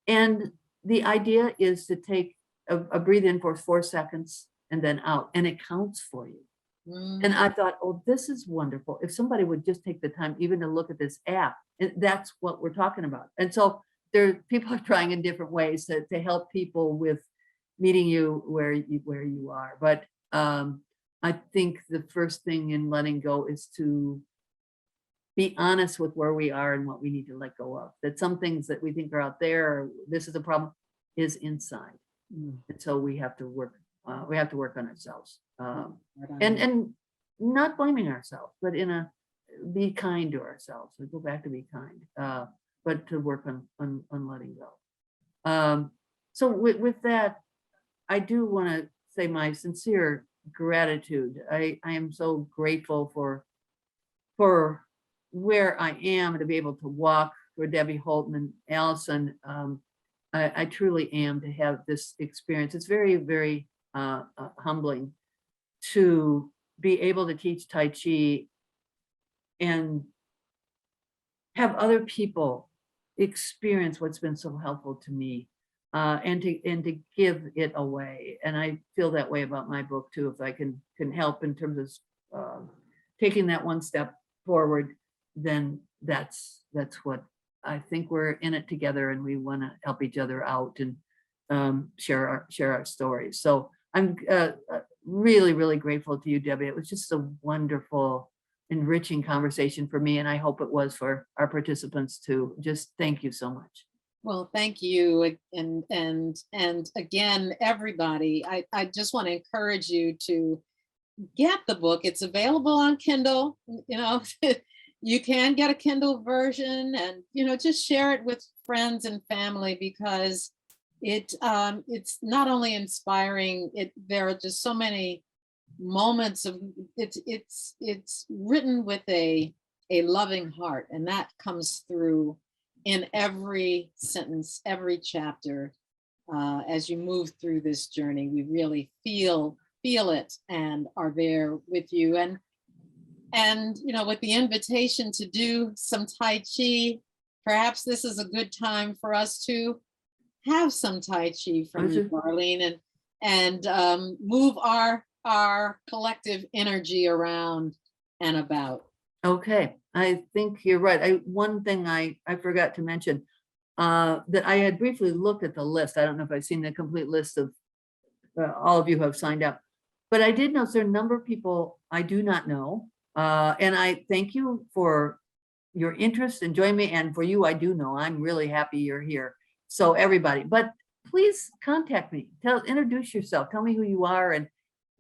And the idea is to take a breathe in for 4 seconds and then out, and it counts for you. And I thought, oh, this is wonderful. If somebody would just take the time even to look at this app, that's what we're talking about. And so people are trying in different ways to help people with meeting you where you are. But I think the first thing in letting go is to be honest with where we are and what we need to let go of. That some things that we think are out there, or this is a problem, is inside. And so we have to work on ourselves. And not blaming ourselves, but be kind to ourselves. We go back to be kind, but to work on letting go. So with that, I do want to say my sincere gratitude. I am so grateful for where I am, to be able to walk for Debbie Holton and Allison. I truly am, to have this experience. It's very, very humbling to be able to teach Tai Chi and have other people experience what's been so helpful to me, and to give it away. And I feel that way about my book too. If I can help in terms of taking that one step forward, then that's what I think. We're in it together, and we want to help each other out and share our stories. So I'm really, really grateful to you, Debbie. It was just a wonderful, enriching conversation for me, and I hope it was for our participants too. Just thank you so much. Well, thank you. And again, everybody, I just want to encourage you to get the book. It's available on Kindle. You can get a Kindle version, and just share it with friends and family, because it's not only inspiring, there are just so many moments of it's written with a loving heart, and that comes through in every sentence, every chapter. As you move through this journey, we really feel it and are there with you. And with the invitation to do some Tai Chi, perhaps this is a good time for us to have some Tai Chi from you, Arlene, and move our collective energy around and about. Okay, I think you're right. One thing I forgot to mention, that I had briefly looked at the list. I don't know if I've seen the complete list of all of you who have signed up, but I did notice there are a number of people I do not know. And I thank you for your interest in joining me. And for you, I do know. I'm really happy you're here. So everybody, but please contact me. Introduce yourself. Tell me who you are, and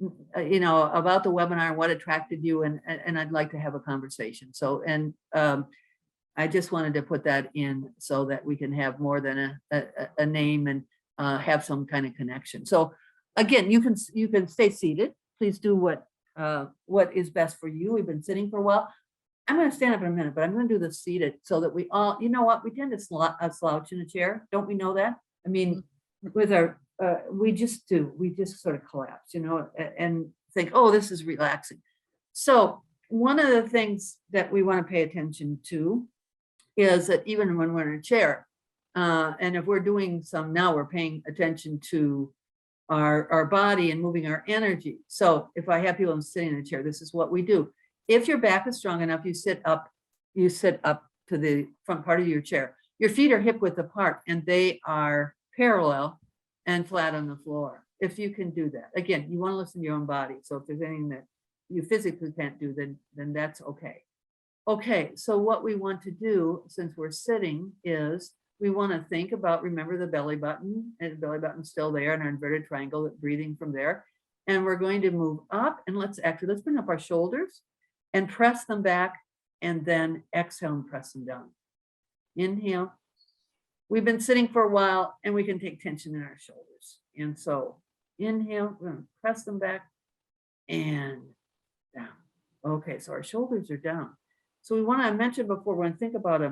about the webinar and what attracted you. And I'd like to have a conversation. So, and I just wanted to put that in so that we can have more than a name, and have some kind of connection. So again, you can stay seated. Please do what is best for you. We've been sitting for a while. I'm going to stand up in a minute, but I'm going to do the seated so that we all, we tend to slouch in a chair. Don't we know that? I mean, with our, we just sort of collapse, and think, oh, this is relaxing. So one of the things that we want to pay attention to is that even when we're in a chair, and if we're doing some now, we're paying attention to our body and moving our energy. So if I have people sitting in a chair, this is what we do. If your back is strong enough, you sit up to the front part of your chair. Your feet are hip width apart, and they are parallel and flat on the floor. If you can do that. Again, you want to listen to your own body. So if there's anything that you physically can't do, then that's okay. Okay, so what we want to do, since we're sitting, is we want to think about, remember the belly button, and the belly button's still there, and our inverted triangle, breathing from there. And we're going to move up, and let's bring up our shoulders and press them back, and then exhale and press them down. Inhale. We've been sitting for a while, and we can take tension in our shoulders. And so inhale, we're going to press them back and down. Okay, so our shoulders are down. So we want to, I mentioned before, we're going to think about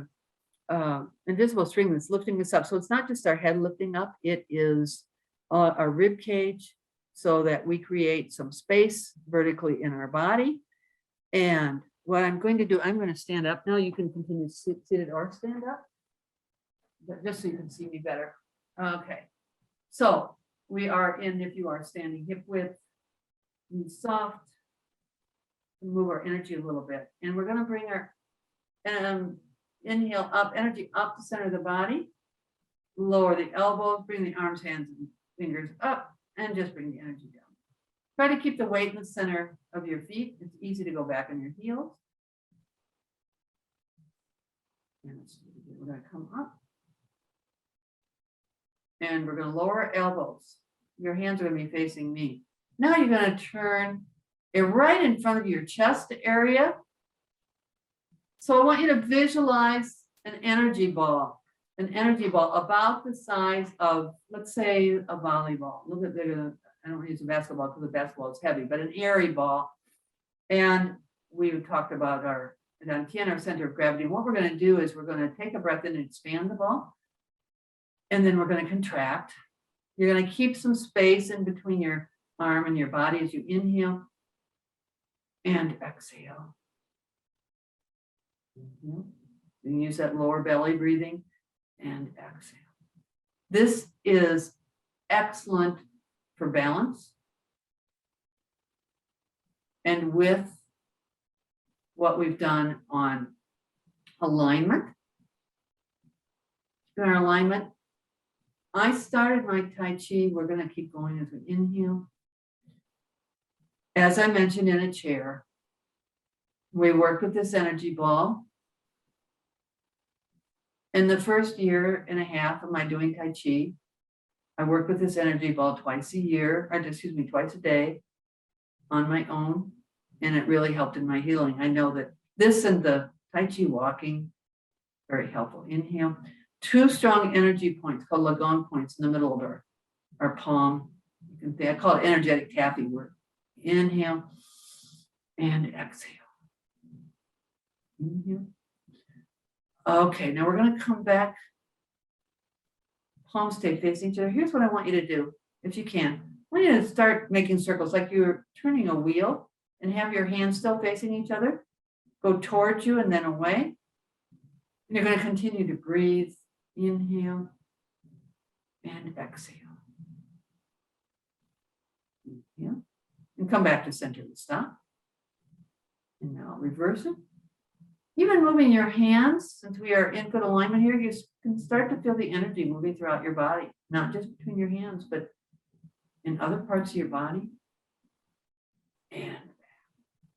an invisible string that's lifting us up. So it's not just our head lifting up, it is our rib cage, so that we create some space vertically in our body. And what I'm going to do, I'm going to stand up. Now you can continue seated or stand up, but just so you can see me better. Okay. So we are in, if you are standing hip width, and soft, move our energy a little bit. And we're going to bring our inhale up, energy up the center of the body. Lower the elbows, bring the arms, hands, and fingers up, and just bring the energy down. Try to keep the weight in the center of your feet. It's easy to go back on your heels. And we're going to come up. And we're going to lower our elbows. Your hands are going to be facing me. Now you're going to turn it right in front of your chest area. So I want you to visualize an energy ball about the size of, let's say, a volleyball, a little bit bigger than, I don't use a basketball because the basketball is heavy, but an airy ball. And we talked about our dantian, our center of gravity. And what we're going to do is we're going to take a breath in and expand the ball. And then we're going to contract. You're going to keep some space in between your arm and your body as you inhale and exhale. You can use that lower belly breathing and exhale. This is excellent for balance. And with what we've done on alignment, in our alignment, I started my Tai Chi. We're going to keep going as we inhale. As I mentioned, in a chair, we worked with this energy ball. In the first year and a half of my doing Tai Chi, I worked with this energy ball twice a day on my own, and it really helped in my healing. I know that this and the Tai Chi walking, very helpful. Inhale. 2 strong energy points called Lagong points in the middle of our palm. I call it energetic taffy work. Inhale and exhale. Inhale. Okay, now we're going to come back. Palms stay facing each other. Here's what I want you to do, if you can. I want you to start making circles like you're turning a wheel and have your hands still facing each other. Go towards you and then away. And you're going to continue to breathe. Inhale and exhale. Inhale. And come back to center and stop. And now reverse it. Even moving your hands, since we are in good alignment here, you can start to feel the energy moving throughout your body, not just between your hands, but in other parts of your body. And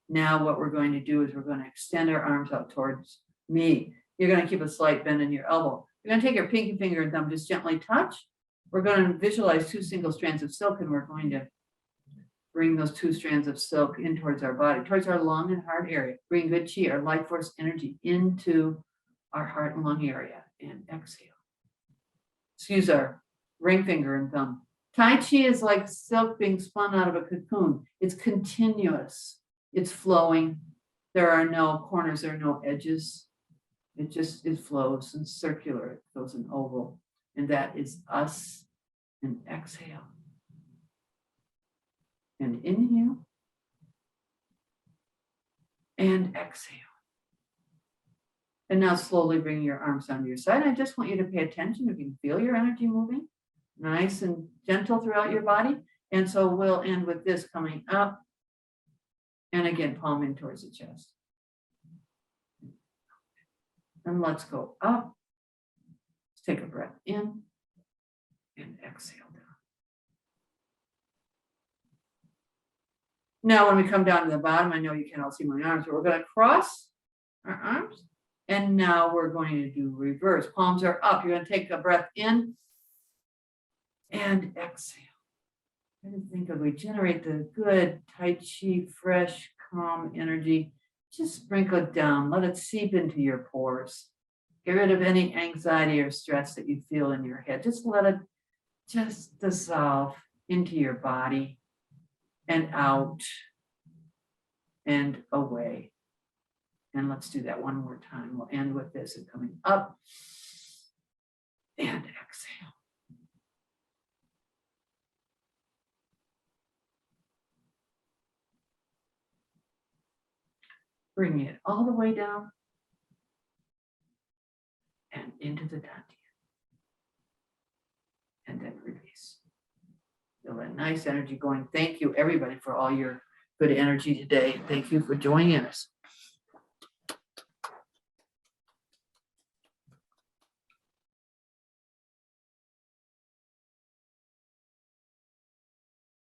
now what we're going to do is we're going to extend our arms out towards me. You're going to keep a slight bend in your elbow. You're going to take your pinky finger and thumb, just gently touch. We're going to visualize 2 single strands of silk, and we're going to bring those 2 strands of silk in towards our body, towards our lung and heart area. Bring good chi, our life force energy, into our heart and lung area, and exhale. Use our ring finger and thumb. Tai Chi is like silk being spun out of a cocoon. It's continuous. It's flowing. There are no corners. There are no edges. It flows and circular. It goes in oval. And that is us. And exhale. And inhale. And exhale. And now slowly bring your arms down to your side. I just want you to pay attention if you can feel your energy moving. Nice and gentle throughout your body. And so we'll end with this coming up. And again, palm in towards the chest. And let's go up. Let's take a breath in and exhale down. Now, when we come down to the bottom, I know you can't all see my arms, but we're going to cross our arms. And now we're going to do reverse. Palms are up. You're going to take a breath in and exhale. And think of we generate the good Tai Chi, fresh, calm energy. Just sprinkle it down. Let it seep into your pores. Get rid of any anxiety or stress that you feel in your head. Just let it just dissolve into your body and out and away. And let's do that one more time. We'll end with this and coming up and exhale. Bringing it all the way down and into the dantian. And then release. Feel that nice energy going. Thank you, everybody, for all your good energy today. Thank you for joining us.